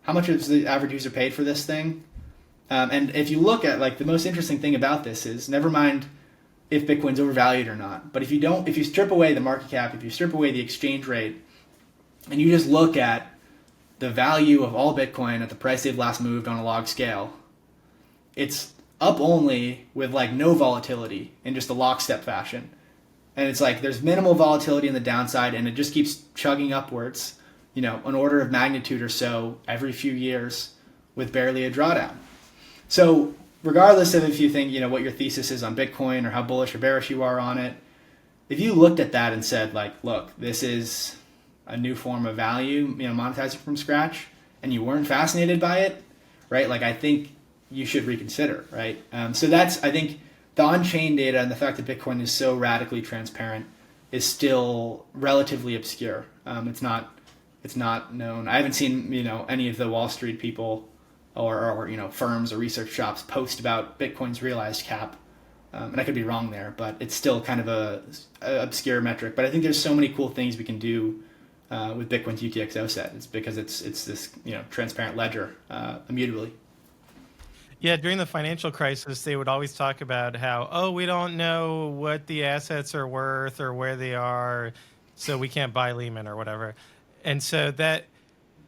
B: how much is the average user paid for this thing. And if you look at like the most interesting thing about this is never mind if Bitcoin's overvalued or not, but if you strip away the market cap, if you strip away the exchange rate, and you just look at the value of all Bitcoin at the price they've last moved on a log scale, it's up only with like no volatility in just a lockstep fashion. And it's like there's minimal volatility in the downside, and it just keeps chugging upwards, an order of magnitude or so every few years with barely a drawdown. So regardless of if you think, what your thesis is on Bitcoin or how bullish or bearish you are on it, if you looked at that and said like, look, this is a new form of value, monetizing from scratch, and you weren't fascinated by it, right? Like I think you should reconsider, right? So that's, I think, the on-chain data and the fact that Bitcoin is so radically transparent is still relatively obscure. It's not known. I haven't seen any of the Wall Street people or firms or research shops post about Bitcoin's realized cap, and I could be wrong there, but it's still kind of a obscure metric. But I think there's so many cool things we can do with Bitcoin's UTXO set. It's because it's this transparent ledger immutably.
A: Yeah, during the financial crisis, they would always talk about how, we don't know what the assets are worth or where they are, so we can't buy Lehman or whatever. And so that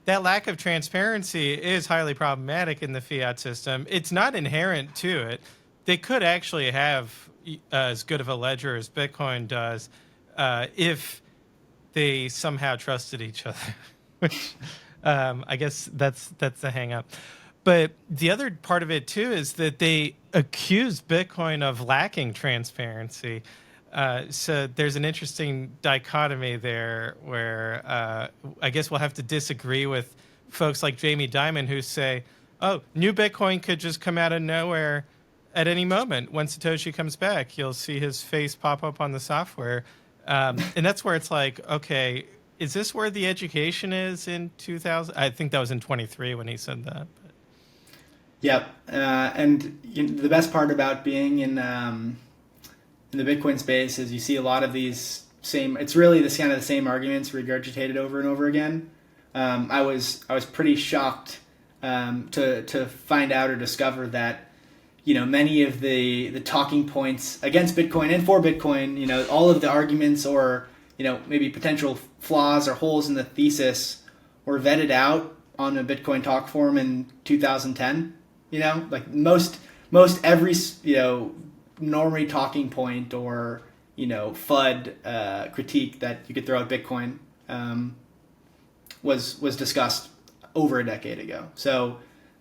A: lack of transparency is highly problematic in the fiat system. It's not inherent to it. They could actually have as good of a ledger as Bitcoin does if they somehow trusted each other, which I guess that's the hang up. But the other part of it, too, is that they accuse Bitcoin of lacking transparency. So there's an interesting dichotomy there where I guess we'll have to disagree with folks like Jamie Dimon who say, new Bitcoin could just come out of nowhere at any moment. When Satoshi comes back, you'll see his face pop up on the software. And that's where it's like, okay, is this where the education is in 2000? I think that was in 23 when he said that.
B: Yep, and the best part about being in the Bitcoin space is you see a lot of these same. It's really this kind of the same arguments regurgitated over and over again. I was pretty shocked to find out or discover that many of the talking points against Bitcoin and for Bitcoin, all of the arguments or maybe potential flaws or holes in the thesis were vetted out on a Bitcoin talk forum in 2010. Like most every normie talking point or FUD critique that you could throw at Bitcoin was discussed over a decade ago. So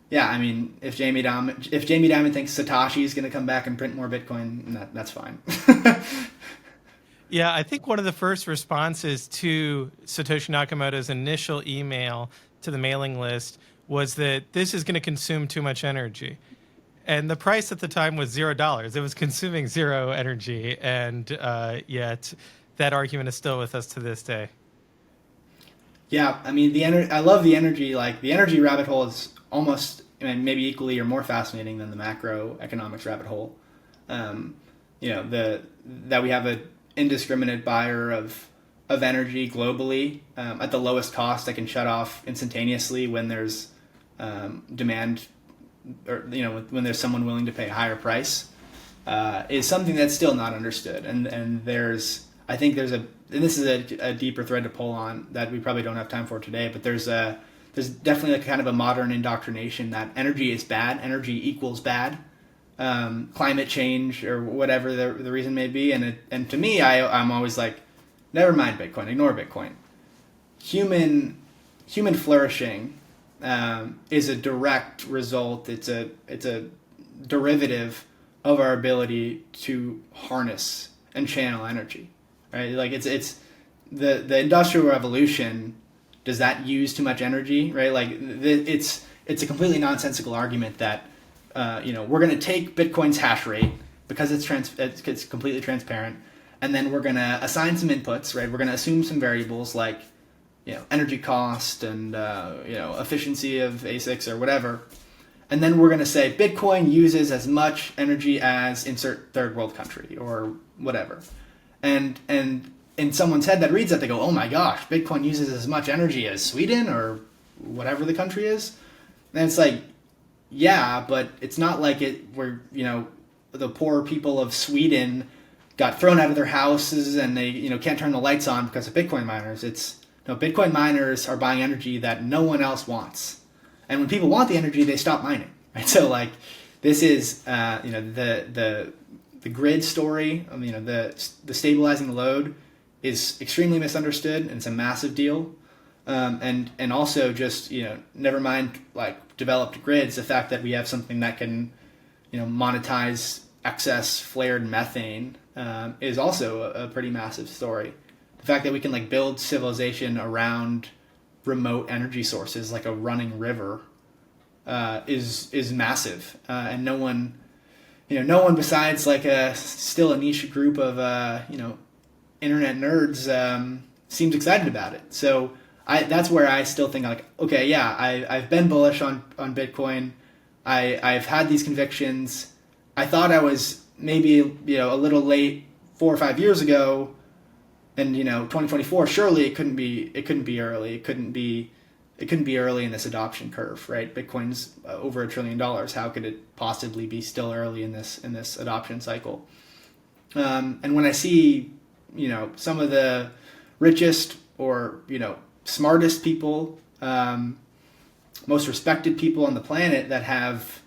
B: yeah, I mean, if Jamie Dimon thinks Satoshi is going to come back and print more Bitcoin, that's fine.
A: Yeah, I think one of the first responses to Satoshi Nakamoto's initial email to the mailing list was that this is going to consume too much energy. And the price at the time was $0. It was consuming zero energy. And yet that argument is still with us to this day.
B: Yeah, I mean, I love the energy. Like the energy rabbit hole is almost maybe equally or more fascinating than the macroeconomics rabbit hole. That we have an indiscriminate buyer of energy globally at the lowest cost that can shut off instantaneously when there's demand, or when there's someone willing to pay a higher price, is something that's still not understood. And this is a deeper thread to pull on that we probably don't have time for today. But there's definitely kind of a modern indoctrination that energy is bad, energy equals bad, climate change or whatever the reason may be. And to me, I'm always like, never mind Bitcoin, ignore Bitcoin. Human flourishing is a direct result. It's a derivative of our ability to harness and channel energy, right? Like it's the Industrial Revolution. Does that use too much energy, right? Like it's a completely nonsensical argument that we're going to take Bitcoin's hash rate because it's completely transparent, and then we're going to assign some inputs, right? We're going to assume some variables like energy cost and efficiency of ASICs or whatever, and then we're going to say Bitcoin uses as much energy as insert third world country or whatever, and in someone's head that reads that, they go, oh my gosh, Bitcoin uses as much energy as Sweden or whatever the country is. And it's like, yeah, but it's not like it where, the poor people of Sweden got thrown out of their houses and they, can't turn the lights on because of Bitcoin miners. It's, Bitcoin miners are buying energy that no one else wants. And when people want the energy, they stop mining. Right? So like, this is, the grid story, the stabilizing the load is extremely misunderstood, and it's a massive deal. And also just, never mind like developed grids, the fact that we have something that can, monetize excess flared methane is also a pretty massive story. The fact that we can like build civilization around remote energy sources like a running river is massive, and no one besides like still a niche group of internet nerds seems excited about it. So that's where I still think like, okay, yeah, I've been bullish on Bitcoin. I've had these convictions. I thought I was maybe a little late 4 or 5 years ago, and 2024 surely it couldn't be early. It couldn't be early in this adoption curve, right? Bitcoin's over $1 trillion. How could it possibly be still early in this adoption cycle? And when I see some of the richest or smartest people, most respected people on the planet that have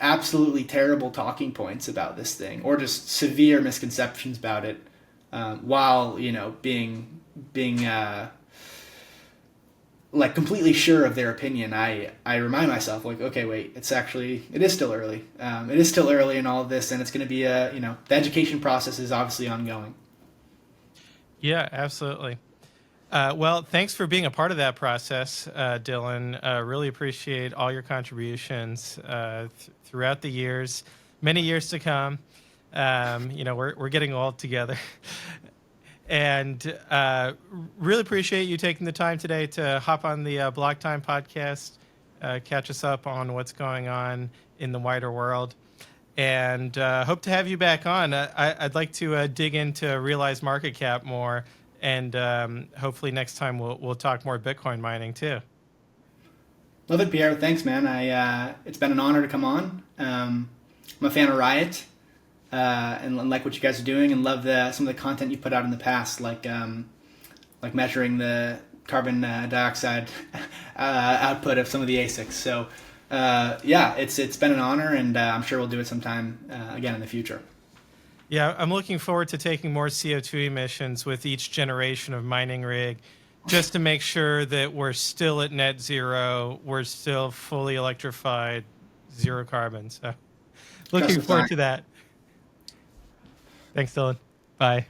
B: absolutely terrible talking points about this thing, or just severe misconceptions about it, while being like completely sure of their opinion, I remind myself like, okay, wait, it is still early. It is still early in all of this, and it's going to be the education process is obviously ongoing.
A: Yeah, absolutely. Well, thanks for being a part of that process, Dylan. Really appreciate all your contributions throughout the years, many years to come. We're getting old together. And really appreciate you taking the time today to hop on the Block Time podcast, catch us up on what's going on in the wider world. And hope to have you back on. I'd like to dig into realized market cap more. And hopefully next time we'll talk more Bitcoin mining too.
B: Love it, Pierre. Thanks, man. It's been an honor to come on. I'm a fan of Riot, and like what you guys are doing, and love some of the content you put out in the past, like measuring the carbon dioxide output of some of the ASICs. So yeah, it's been an honor, and I'm sure we'll do it sometime again in the future.
A: Yeah, I'm looking forward to taking more CO2 emissions with each generation of mining rig, just to make sure that we're still at net zero, we're still fully electrified, zero carbon. So looking forward to that. Thanks, Dylan. Bye.